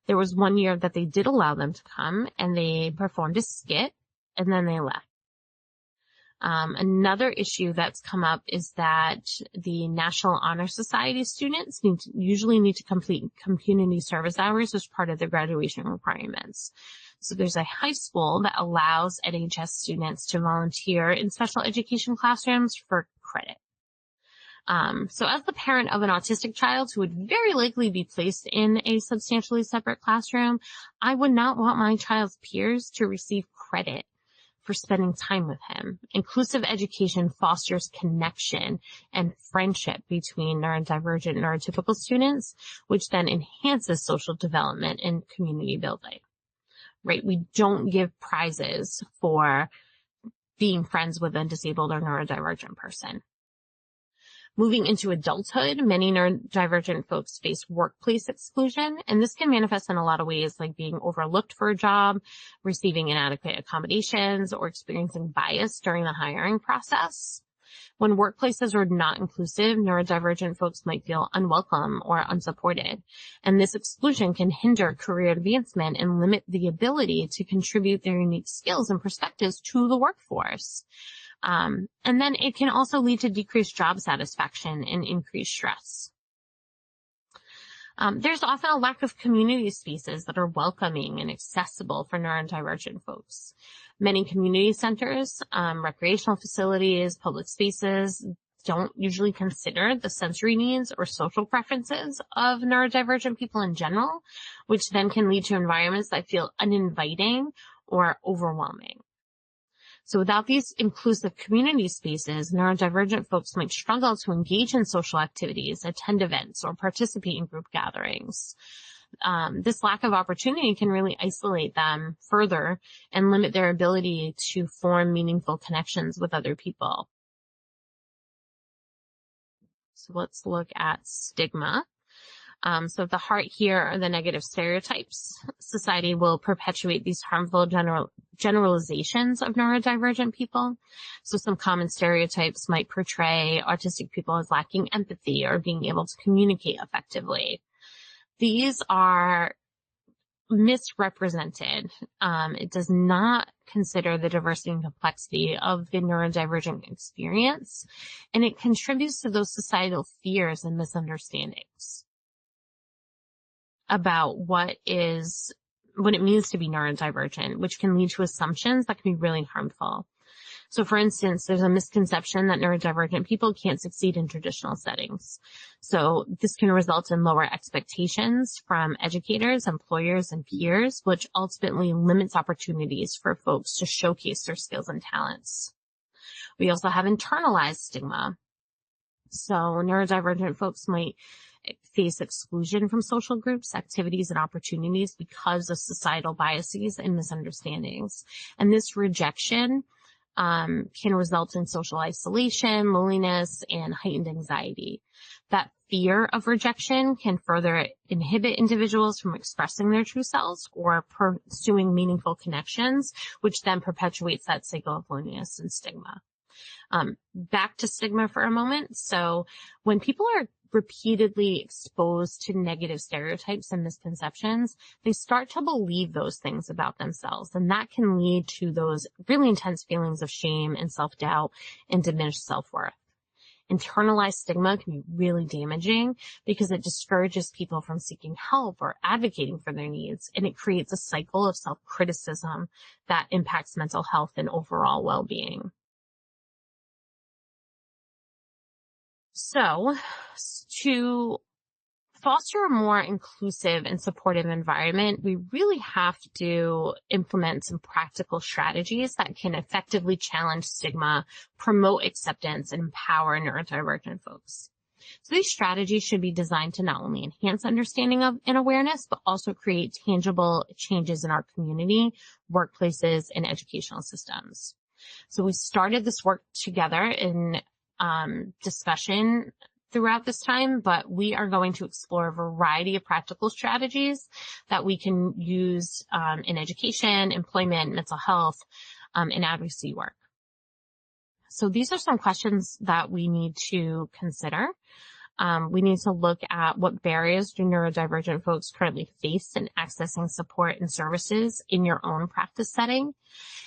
There was one year that they did allow them to come, and they performed a skit, and then they left. Another issue that's come up is that the National Honor Society students usually need to complete community service hours as part of their graduation requirements. So there's a high school that allows NHS students to volunteer in special education classrooms for credit. So as the parent of an autistic child who would very likely be placed in a substantially separate classroom, I would not want my child's peers to receive credit for spending time with him. Inclusive education fosters connection and friendship between neurodivergent and neurotypical students, which then enhances social development and community building, right? We don't give prizes for being friends with a disabled or neurodivergent person. Moving into adulthood, many neurodivergent folks face workplace exclusion, and this can manifest in a lot of ways, like being overlooked for a job, receiving inadequate accommodations, or experiencing bias during the hiring process. When workplaces are not inclusive, neurodivergent folks might feel unwelcome or unsupported, and this exclusion can hinder career advancement and limit the ability to contribute their unique skills and perspectives to the workforce. And then it can also lead to decreased job satisfaction and increased stress. There's often a lack of community spaces that are welcoming and accessible for neurodivergent folks. Many community centers, recreational facilities, public spaces don't usually consider the sensory needs or social preferences of neurodivergent people in general, which then can lead to environments that feel uninviting or overwhelming. So without these inclusive community spaces, neurodivergent folks might struggle to engage in social activities, attend events, or participate in group gatherings. This lack of opportunity can really isolate them further and limit their ability to form meaningful connections with other people. So let's look at stigma. So at the heart here are the negative stereotypes. Society will perpetuate these harmful generalizations of neurodivergent people. So some common stereotypes might portray autistic people as lacking empathy or being able to communicate effectively. These are misrepresented. It does not consider the diversity and complexity of the neurodivergent experience, and it contributes to those societal fears and misunderstandings about what it means to be neurodivergent, which can lead to assumptions that can be really harmful. So for instance, there's a misconception that neurodivergent people can't succeed in traditional settings. So this can result in lower expectations from educators, employers, and peers, which ultimately limits opportunities for folks to showcase their skills and talents. We also have internalized stigma. So neurodivergent folks might face exclusion from social groups, activities, and opportunities because of societal biases and misunderstandings. And this rejection can result in social isolation, loneliness, and heightened anxiety. That fear of rejection can further inhibit individuals from expressing their true selves or pursuing meaningful connections, which then perpetuates that cycle of loneliness and stigma. Back to stigma for a moment. So when people are repeatedly exposed to negative stereotypes and misconceptions, they start to believe those things about themselves. And that can lead to those really intense feelings of shame and self-doubt and diminished self-worth. Internalized stigma can be really damaging because it discourages people from seeking help or advocating for their needs, and it creates a cycle of self-criticism that impacts mental health and overall well-being. So, to foster a more inclusive and supportive environment, we really have to implement some practical strategies that can effectively challenge stigma, promote acceptance, and empower neurodivergent folks. So these strategies should be designed to not only enhance understanding of and awareness, but also create tangible changes in our community, workplaces, and educational systems. So we started this work together in discussion throughout this time, but we are going to explore a variety of practical strategies that we can use in education, employment, mental health, and advocacy work. So these are some questions that we need to consider. We need to look at what barriers do neurodivergent folks currently face in accessing support and services in your own practice setting.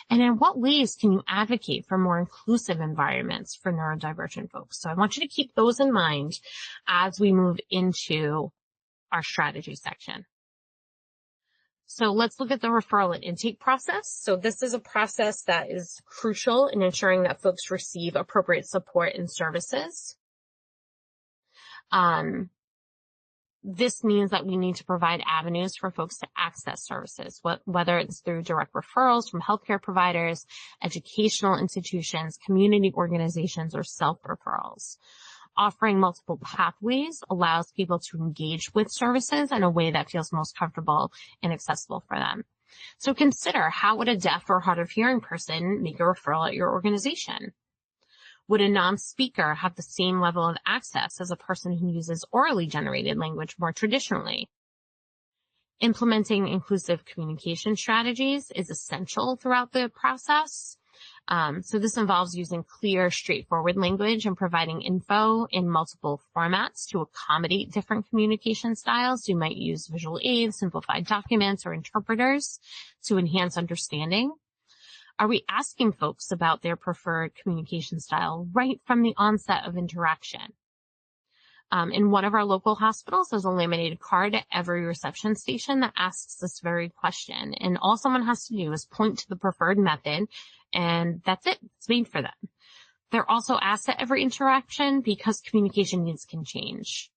And in what ways can you advocate for more inclusive environments for neurodivergent folks? So I want you to keep those in mind as we move into our strategy section. So let's look at the referral and intake process. So this is a process that is crucial in ensuring that folks receive appropriate support and services. This means that we need to provide avenues for folks to access services, whether it's through direct referrals from healthcare providers, educational institutions, community organizations, or self-referrals. Offering multiple pathways allows people to engage with services in a way that feels most comfortable and accessible for them. So consider, how would a deaf or hard of hearing person make a referral at your organization? Would a non-speaker have the same level of access as a person who uses orally generated language more traditionally? Implementing inclusive communication strategies is essential throughout the process. So this involves using clear, straightforward language and providing info in multiple formats to accommodate different communication styles. You might use visual aids, simplified documents, or interpreters to enhance understanding. Are we asking folks about their preferred communication style right from the onset of interaction? In one of our local hospitals, there's a laminated card at every reception station that asks this very question. And all someone has to do is point to the preferred method, and that's it. It's made for them. They're also asked at every interaction because communication needs can change.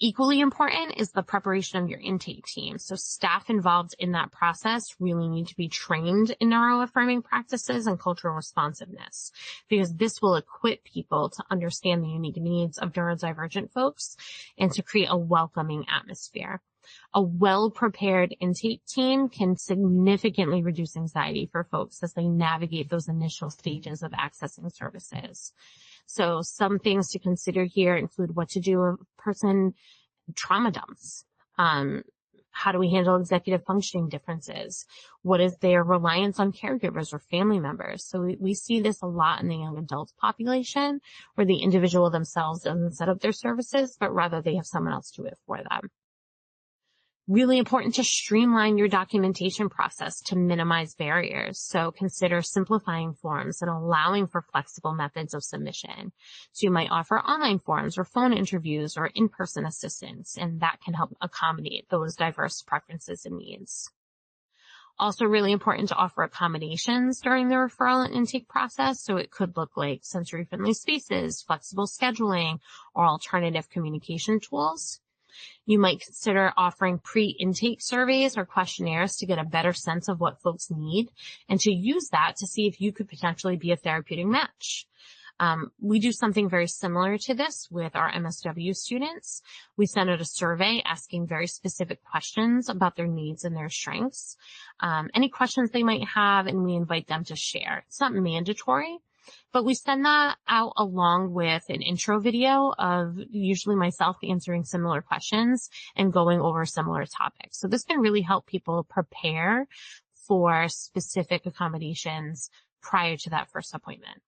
Equally important is the preparation of your intake team. So staff involved in that process really need to be trained in neuroaffirming practices and cultural responsiveness, because this will equip people to understand the unique needs of neurodivergent folks and to create a welcoming atmosphere. A well-prepared intake team can significantly reduce anxiety for folks as they navigate those initial stages of accessing services. So some things to consider here include what to do if a person trauma dumps. How do we handle executive functioning differences? What is their reliance on caregivers or family members? So we see this a lot in the young adult population, where the individual themselves doesn't set up their services, but rather they have someone else do it for them. Really important to streamline your documentation process to minimize barriers. So consider simplifying forms and allowing for flexible methods of submission. So you might offer online forms or phone interviews or in-person assistance, and that can help accommodate those diverse preferences and needs. Also really important to offer accommodations during the referral and intake process. So it could look like sensory-friendly spaces, flexible scheduling, or alternative communication tools. You might consider offering pre-intake surveys or questionnaires to get a better sense of what folks need, and to use that to see if you could potentially be a therapeutic match. We do something very similar to this with our MSW students. We send out a survey asking very specific questions about their needs and their strengths, any questions they might have, and we invite them to share. It's not mandatory, but we send that out along with an intro video of usually myself answering similar questions and going over similar topics. So this can really help people prepare for specific accommodations prior to that first appointment.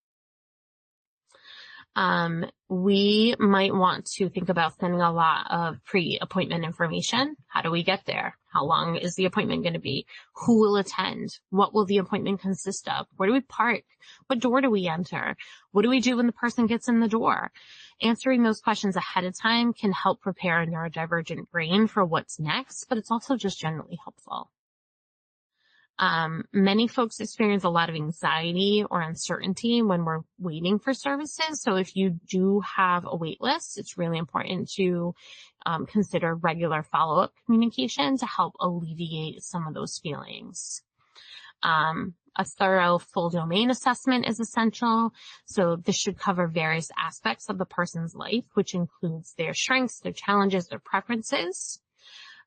We might want to think about sending a lot of pre-appointment information. How do we get there? How long is the appointment going to be? Who will attend? What will the appointment consist of? Where do we park? What door do we enter? What do we do when the person gets in the door? Answering those questions ahead of time can help prepare a neurodivergent brain for what's next, but it's also just generally helpful. Many folks experience a lot of anxiety or uncertainty when we're waiting for services. So if you do have a wait list, it's really important to consider regular follow-up communication to help alleviate some of those feelings. A thorough full domain assessment is essential. So this should cover various aspects of the person's life, which includes their strengths, their challenges, their preferences.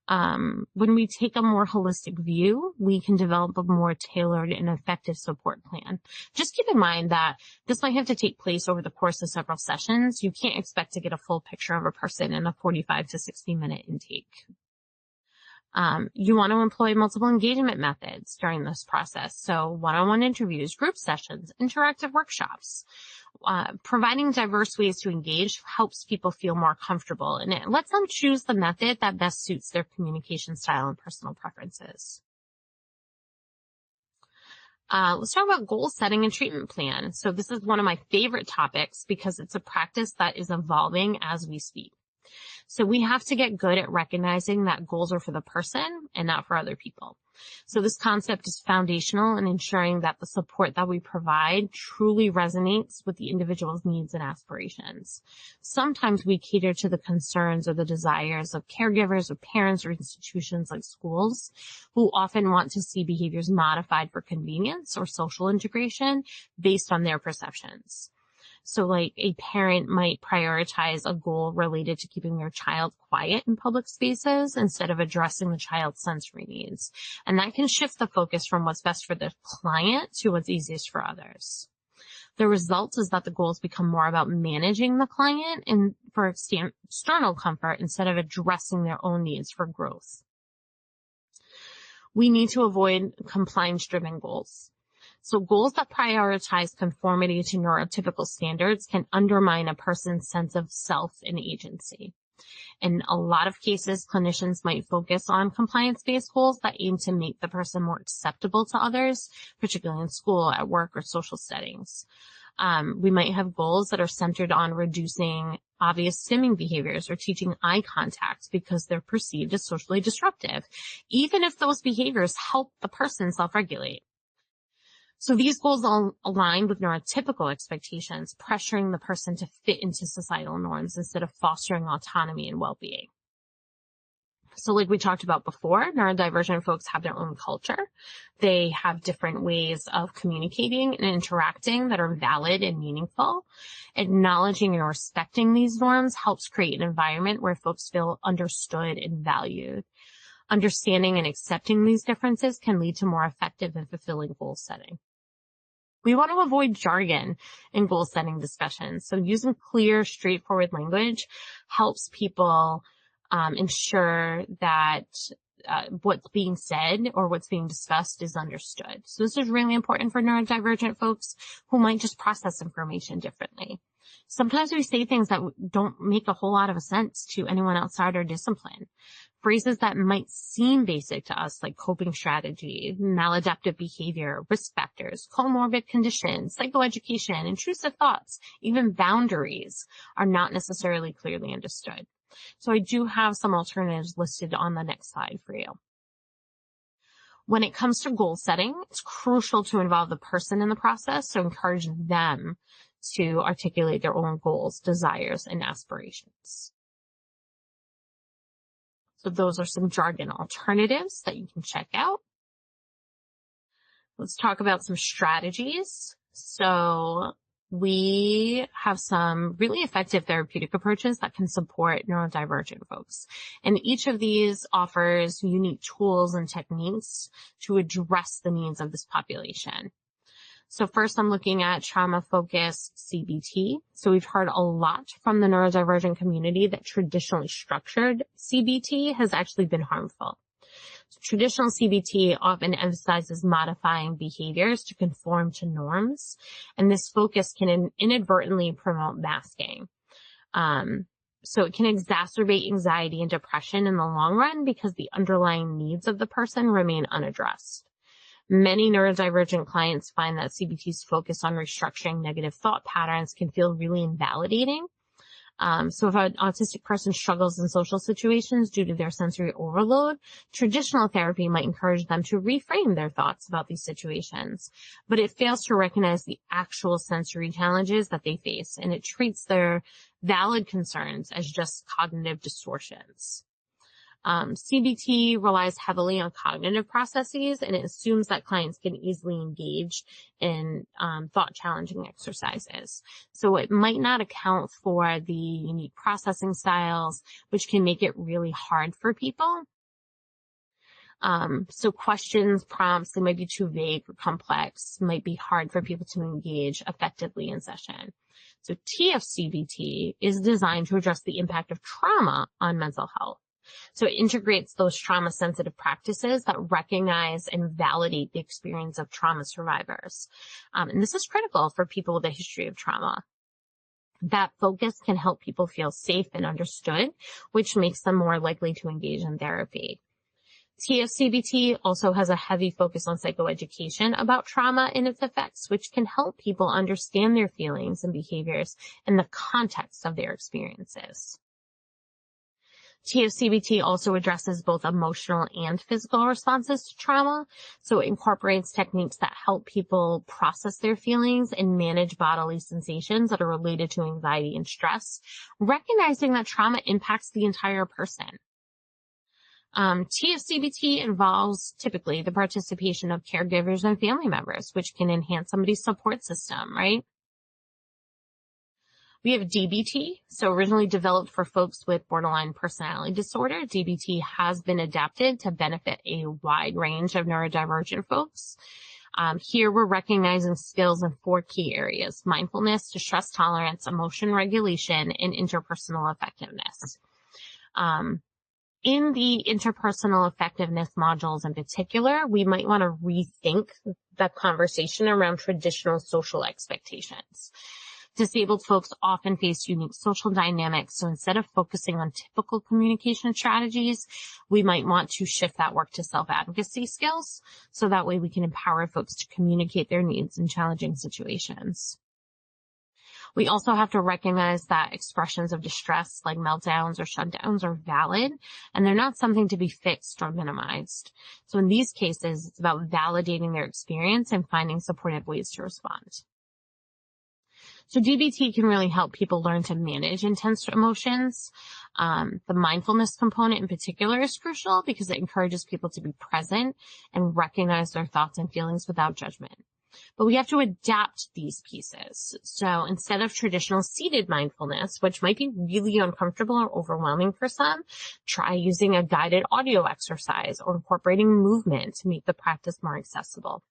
When we take a more holistic view, we can develop a more tailored and effective support plan. Just keep in mind that this might have to take place over the course of several sessions. You can't expect to get a full picture of a person in a 45 to 60 minute intake. You want to employ multiple engagement methods during this process. So one-on-one interviews, group sessions, interactive workshops. Providing diverse ways to engage helps people feel more comfortable, and it lets them choose the method that best suits their communication style and personal preferences. Let's talk about goal setting and treatment plan. So this is one of my favorite topics because it's a practice that is evolving as we speak. So we have to get good at recognizing that goals are for the person and not for other people. So this concept is foundational in ensuring that the support that we provide truly resonates with the individual's needs and aspirations. Sometimes we cater to the concerns or the desires of caregivers or parents or institutions like schools, who often want to see behaviors modified for convenience or social integration based on their perceptions. So like a parent might prioritize a goal related to keeping their child quiet in public spaces instead of addressing the child's sensory needs. And that can shift the focus from what's best for the client to what's easiest for others. The result is that the goals become more about managing the client and for external comfort instead of addressing their own needs for growth. We need to avoid compliance-driven goals. So goals that prioritize conformity to neurotypical standards can undermine a person's sense of self and agency. In a lot of cases, clinicians might focus on compliance-based goals that aim to make the person more acceptable to others, particularly in school, at work, or social settings. We might have goals that are centered on reducing obvious stimming behaviors or teaching eye contact because they're perceived as socially disruptive, even if those behaviors help the person self-regulate. So these goals all align with neurotypical expectations, pressuring the person to fit into societal norms instead of fostering autonomy and well-being. So like we talked about before, neurodivergent folks have their own culture. They have different ways of communicating and interacting that are valid and meaningful. Acknowledging and respecting these norms helps create an environment where folks feel understood and valued. Understanding and accepting these differences can lead to more effective and fulfilling goal setting. We want to avoid jargon in goal setting discussions. So using clear, straightforward language helps people ensure that what's being said or what's being discussed is understood. So this is really important for neurodivergent folks who might just process information differently. Sometimes we say things that don't make a whole lot of sense to anyone outside our discipline. Phrases that might seem basic to us, like coping strategy, maladaptive behavior, risk factors, comorbid conditions, psychoeducation, intrusive thoughts, even boundaries, are not necessarily clearly understood. So I do have some alternatives listed on the next slide for you. When it comes to goal setting, it's crucial to involve the person in the process, so encourage them to articulate their own goals, desires, and aspirations. So those are some jargon alternatives that you can check out. Let's talk about some strategies. So we have some really effective therapeutic approaches that can support neurodivergent folks. And each of these offers unique tools and techniques to address the needs of this population. So first, I'm looking at trauma-focused CBT. So we've heard a lot from the neurodivergent community that traditionally structured CBT has actually been harmful. So traditional CBT often emphasizes modifying behaviors to conform to norms, and this focus can inadvertently promote masking. So it can exacerbate anxiety and depression in the long run because the underlying needs of the person remain unaddressed. Many neurodivergent clients find that CBT's focus on restructuring negative thought patterns can feel really invalidating. So if an autistic person struggles in social situations due to their sensory overload, traditional therapy might encourage them to reframe their thoughts about these situations. But it fails to recognize the actual sensory challenges that they face, and it treats their valid concerns as just cognitive distortions. CBT relies heavily on cognitive processes, and it assumes that clients can easily engage in thought-challenging exercises. So it might not account for the unique processing styles, which can make it really hard for people. So questions, prompts, they might be too vague or complex, might be hard for people to engage effectively in session. So TFCBT is designed to address the impact of trauma on mental health. So it integrates those trauma-sensitive practices that recognize and validate the experience of trauma survivors. And this is critical for people with a history of trauma. That focus can help people feel safe and understood, which makes them more likely to engage in therapy. TFCBT also has a heavy focus on psychoeducation about trauma and its effects, which can help people understand their feelings and behaviors in the context of their experiences. TFCBT also addresses both emotional and physical responses to trauma, so it incorporates techniques that help people process their feelings and manage bodily sensations that are related to anxiety and stress, recognizing that trauma impacts the entire person. TFCBT involves typically the participation of caregivers and family members, which can enhance somebody's support system, right? We have DBT, so originally developed for folks with borderline personality disorder. DBT has been adapted to benefit a wide range of neurodivergent folks. Here we're recognizing skills in 4 key areas: mindfulness, distress tolerance, emotion regulation, and interpersonal effectiveness. In the interpersonal effectiveness modules in particular, we might want to rethink the conversation around traditional social expectations. Disabled folks often face unique social dynamics, so instead of focusing on typical communication strategies, we might want to shift that work to self-advocacy skills, so that way we can empower folks to communicate their needs in challenging situations. We also have to recognize that expressions of distress like meltdowns or shutdowns are valid, and they're not something to be fixed or minimized. So in these cases, it's about validating their experience and finding supportive ways to respond. So DBT can really help people learn to manage intense emotions. The mindfulness component in particular is crucial because it encourages people to be present and recognize their thoughts and feelings without judgment. But we have to adapt these pieces. So instead of traditional seated mindfulness, which might be really uncomfortable or overwhelming for some, try using a guided audio exercise or incorporating movement to make the practice more accessible.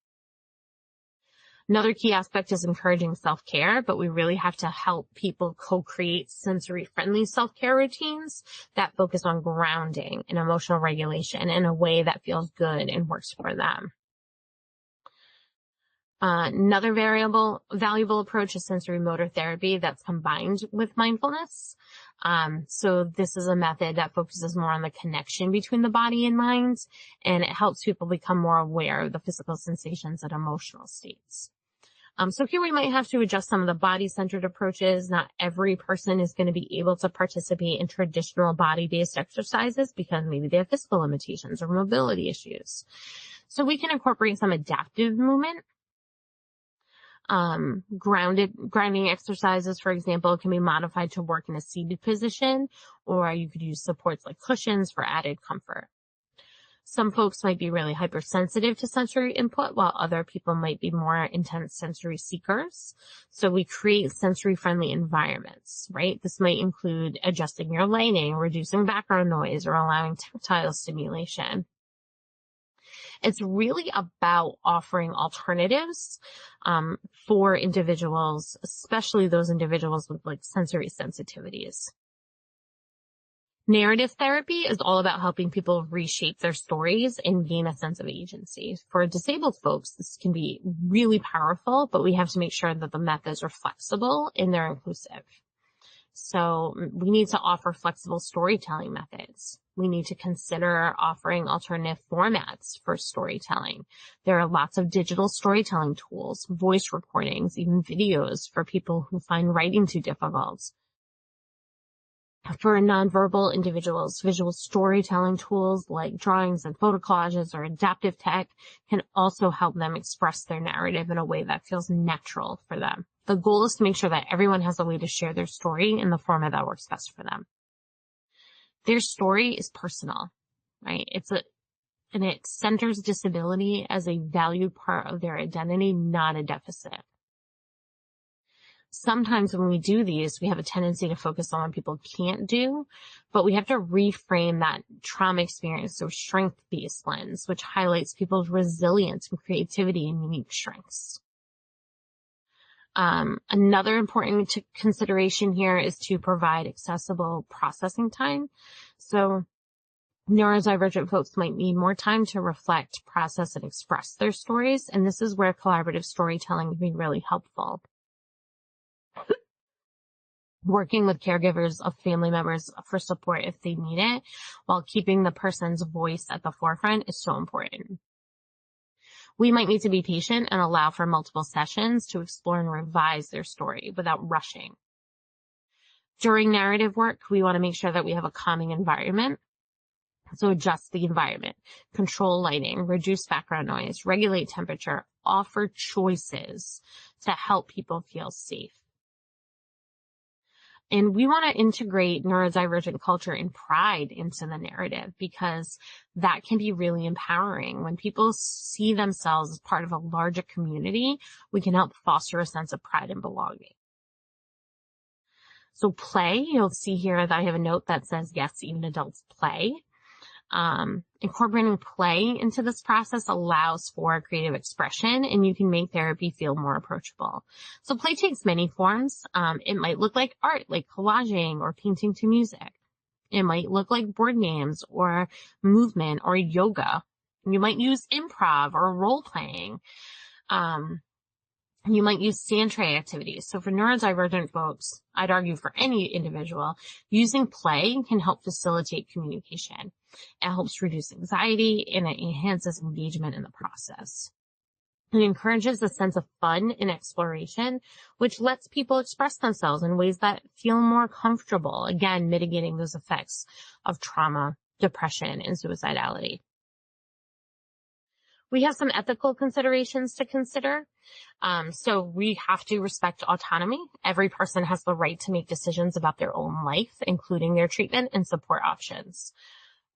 Another key aspect is encouraging self-care, but we really have to help people co-create sensory-friendly self-care routines that focus on grounding and emotional regulation in a way that feels good and works for them. Another valuable approach is sensory motor therapy that's combined with mindfulness. So this is a method that focuses more on the connection between the body and mind, and it helps people become more aware of the physical sensations and emotional states. So here we might have to adjust some of the body-centered approaches. Not every person is going to be able to participate in traditional body-based exercises because maybe they have physical limitations or mobility issues. So we can incorporate some adaptive movement. Grounding exercises, for example, can be modified to work in a seated position, or you could use supports like cushions for added comfort. Some folks might be really hypersensitive to sensory input, while other people might be more intense sensory seekers. So we create sensory-friendly environments, right? This might include adjusting your lighting, reducing background noise, or allowing tactile stimulation. It's really about offering alternatives for individuals, especially those individuals with like sensory sensitivities. Narrative therapy is all about helping people reshape their stories and gain a sense of agency. For disabled folks, this can be really powerful, but we have to make sure that the methods are flexible and they're inclusive. So we need to offer flexible storytelling methods. We need to consider offering alternative formats for storytelling. There are lots of digital storytelling tools, voice recordings, even videos for people who find writing too difficult. For nonverbal individuals, visual storytelling tools like drawings and photo collages or adaptive tech can also help them express their narrative in a way that feels natural for them. The goal is to make sure that everyone has a way to share their story in the format that works best for them. Their story is personal, right? And it centers disability as a valued part of their identity, not a deficit. Sometimes when we do these, we have a tendency to focus on what people can't do, but we have to reframe that trauma experience through a strength-based lens, which highlights people's resilience and creativity and unique strengths. Another important consideration here is to provide accessible processing time. So Neurodivergent folks might need more time to reflect, process, and express their stories, and this is where collaborative storytelling can be really helpful. Working with caregivers of family members for support if they need it, while keeping the person's voice at the forefront is so important. We might need to be patient and allow for multiple sessions to explore and revise their story without rushing. During narrative work, we want to make sure that we have a calming environment. So adjust the environment, control lighting, reduce background noise, regulate temperature, offer choices to help people feel safe. And we want to integrate neurodivergent culture and pride into the narrative, because that can be really empowering. When people see themselves as part of a larger community, we can help foster a sense of pride and belonging. So play, you'll see here that I have a note that says, yes, even adults play. Incorporating play into this process allows for creative expression, and you can make therapy feel more approachable. So play takes many forms. It might look like art, like collaging or painting to music. It might look like board games or movement or yoga. You might use improv or role playing. You might use stand tray activities. So for neurodivergent folks, I'd argue for any individual, using play can help facilitate communication. It helps reduce anxiety and it enhances engagement in the process. It encourages a sense of fun and exploration, which lets people express themselves in ways that feel more comfortable, again, mitigating those effects of trauma, depression, and suicidality. We have some ethical considerations to consider. So we have to respect autonomy. Every person has the right to make decisions about their own life, including their treatment and support options.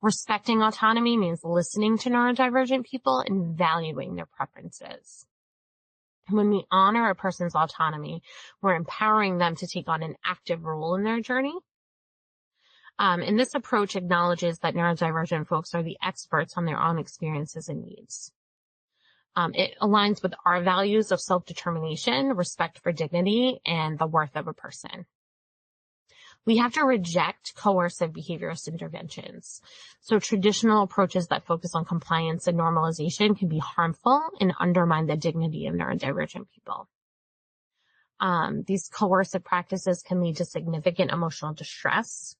Respecting autonomy means listening to neurodivergent people and valuing their preferences. When we honor a person's autonomy, we're empowering them to take on an active role in their journey. And this approach acknowledges that neurodivergent folks are the experts on their own experiences and needs. It aligns with our values of self-determination, respect for dignity, and the worth of a person. We have to reject coercive behaviorist interventions. So traditional approaches that focus on compliance and normalization can be harmful and undermine the dignity of neurodivergent people. These coercive practices can lead to significant emotional distress.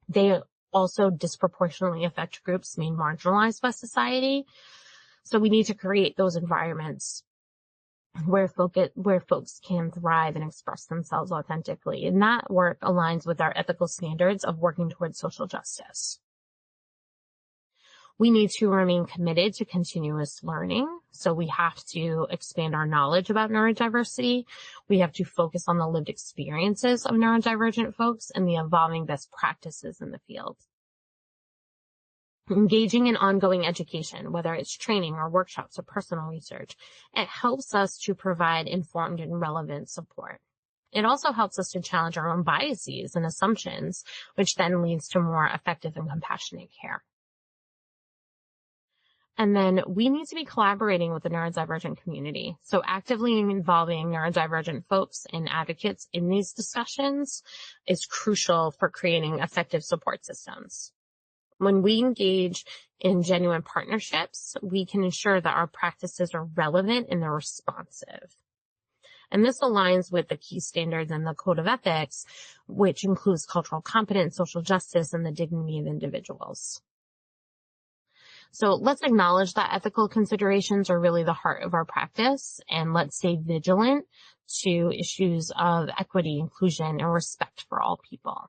They also disproportionately affect groups made marginalized by society. So we need to create those environments where folks can thrive and express themselves authentically. And that work aligns with our ethical standards of working towards social justice. We need to remain committed to continuous learning. So we have to expand our knowledge about neurodiversity. We have to focus on the lived experiences of neurodivergent folks and the evolving best practices in the field. Engaging in ongoing education, whether it's training or workshops or personal research, it helps us to provide informed and relevant support. It also helps us to challenge our own biases and assumptions, which then leads to more effective and compassionate care. And then we need to be collaborating with the neurodivergent community. So actively involving neurodivergent folks and advocates in these discussions is crucial for creating effective support systems. When we engage in genuine partnerships, we can ensure that our practices are relevant and they're responsive. And this aligns with the key standards in the Code of Ethics, which includes cultural competence, social justice, and the dignity of individuals. So let's acknowledge that ethical considerations are really the heart of our practice, and let's stay vigilant to issues of equity, inclusion, and respect for all people.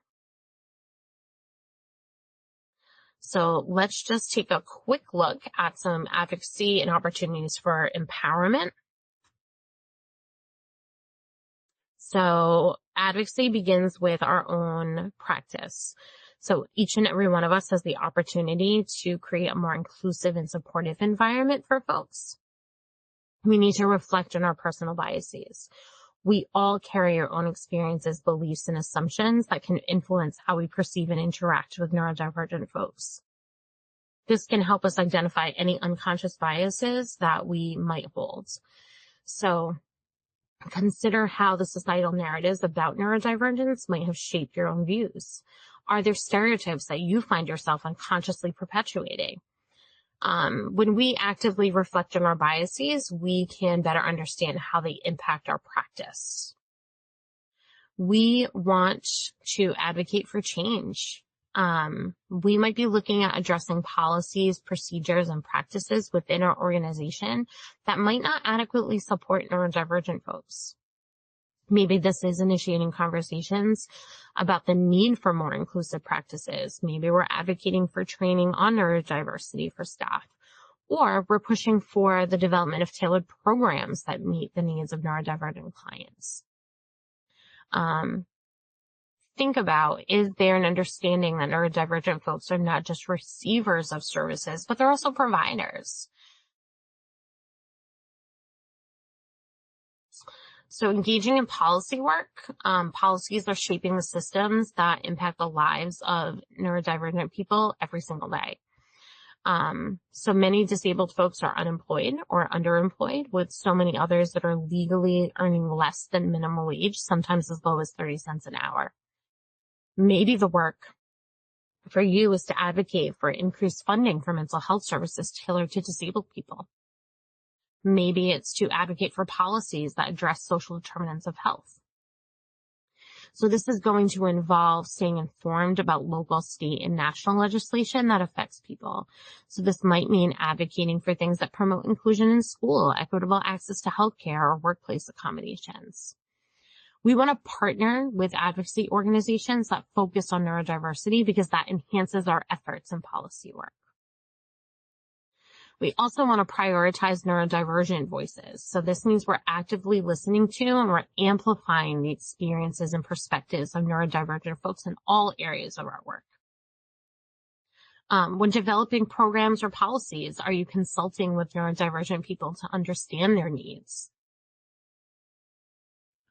So let's just take a quick look at some advocacy and opportunities for empowerment. So advocacy begins with our own practice. So each and every one of us has the opportunity to create a more inclusive and supportive environment for folks. We need to reflect on our personal biases. We all carry our own experiences, beliefs, and assumptions that can influence how we perceive and interact with neurodivergent folks. This can help us identify any unconscious biases that we might hold. So consider how the societal narratives about neurodivergence might have shaped your own views. Are there stereotypes that you find yourself unconsciously perpetuating? When we actively reflect on our biases, we can better understand how they impact our practice. We want to advocate for change. We might be looking at addressing policies, procedures, and practices within our organization that might not adequately support neurodivergent folks. Maybe this is initiating conversations about the need for more inclusive practices. Maybe we're advocating for training on neurodiversity for staff, or we're pushing for the development of tailored programs that meet the needs of neurodivergent clients. Think about, is there an understanding that neurodivergent folks are not just receivers of services, but they're also providers? So engaging in policy work, policies are shaping the systems that impact the lives of neurodivergent people every single day. So many disabled folks are unemployed or underemployed, with so many others that are legally earning less than minimum wage, sometimes as low as 30 cents an hour. Maybe the work for you is to advocate for increased funding for mental health services tailored to disabled people. Maybe it's to advocate for policies that address social determinants of health. So this is going to involve staying informed about local, state, and national legislation that affects people. So this might mean advocating for things that promote inclusion in school, equitable access to healthcare, or workplace accommodations. We want to partner with advocacy organizations that focus on neurodiversity because that enhances our efforts in policy work. We also want to prioritize neurodivergent voices. So this means we're actively listening to and we're amplifying the experiences and perspectives of neurodivergent folks in all areas of our work. When developing programs or policies, are you consulting with neurodivergent people to understand their needs?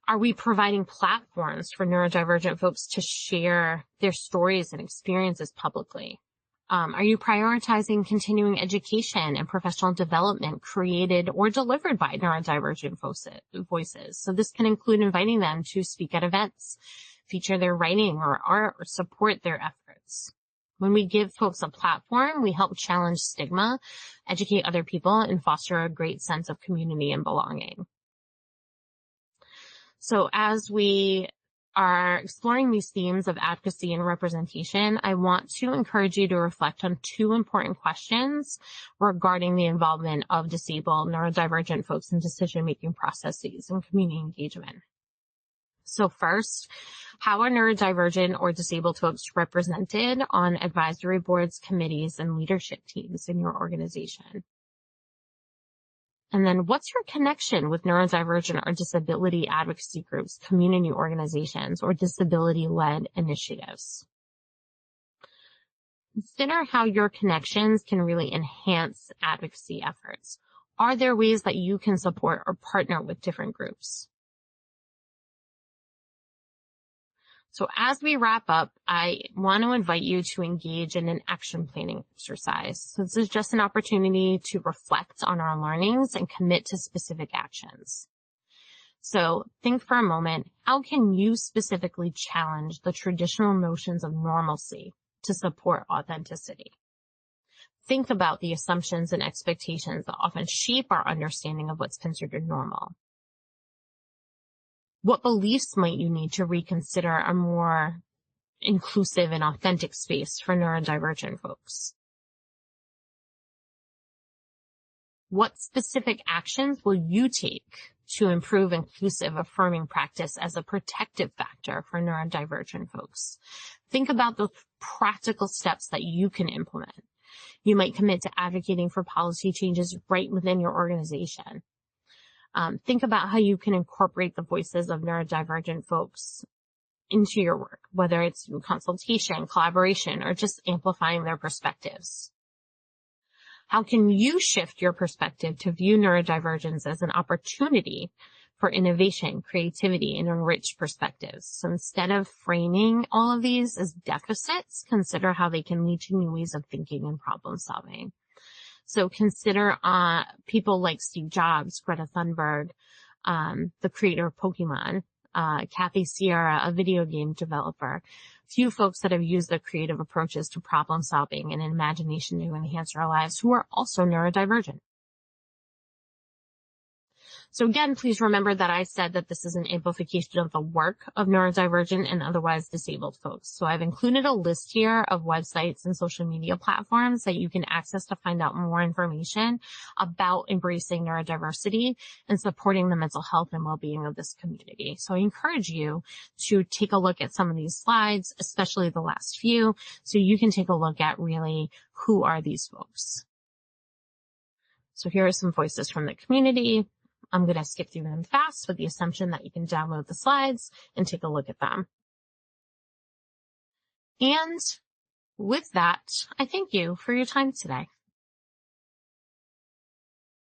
Are we providing platforms for neurodivergent folks to share their stories and experiences publicly? Are you prioritizing continuing education and professional development created or delivered by neurodivergent voices? So this can include inviting them to speak at events, feature their writing or art, or support their efforts. When we give folks a platform, we help challenge stigma, educate other people, and foster a great sense of community and belonging. So as we are exploring these themes of advocacy and representation, I want to encourage you to reflect on two important questions regarding the involvement of disabled neurodivergent folks in decision-making processes and community engagement. So first, how are neurodivergent or disabled folks represented on advisory boards, committees, and leadership teams in your organization? And then what's your connection with neurodivergent or disability advocacy groups, community organizations, or disability-led initiatives? Consider how your connections can really enhance advocacy efforts. Are there ways that you can support or partner with different groups? So as we wrap up, I want to invite you to engage in an action planning exercise. So this is just an opportunity to reflect on our learnings and commit to specific actions. So think for a moment, how can you specifically challenge the traditional notions of normalcy to support authenticity? Think about the assumptions and expectations that often shape our understanding of what's considered normal. What beliefs might you need to reconsider a more inclusive and authentic space for neurodivergent folks? What specific actions will you take to improve inclusive, affirming practice as a protective factor for neurodivergent folks? Think about those practical steps that you can implement. You might commit to advocating for policy changes right within your organization. Think about how you can incorporate the voices of neurodivergent folks into your work, whether it's consultation, collaboration, or just amplifying their perspectives. How can you shift your perspective to view neurodivergence as an opportunity for innovation, creativity, and enriched perspectives? So instead of framing all of these as deficits, consider how they can lead to new ways of thinking and problem solving. So consider people like Steve Jobs, Greta Thunberg, the creator of Pokemon, Kathy Sierra, a video game developer, few folks that have used the creative approaches to problem solving and imagination to enhance our lives who are also neurodivergent. So again, please remember that I said that this is an amplification of the work of neurodivergent and otherwise disabled folks. So I've included a list here of websites and social media platforms that you can access to find out more information about embracing neurodiversity and supporting the mental health and well-being of this community. So I encourage you to take a look at some of these slides, especially the last few, so you can take a look at really who are these folks. So here are some voices from the community. I'm going to skip through them fast with the assumption that you can download the slides and take a look at them. And with that, I thank you for your time today.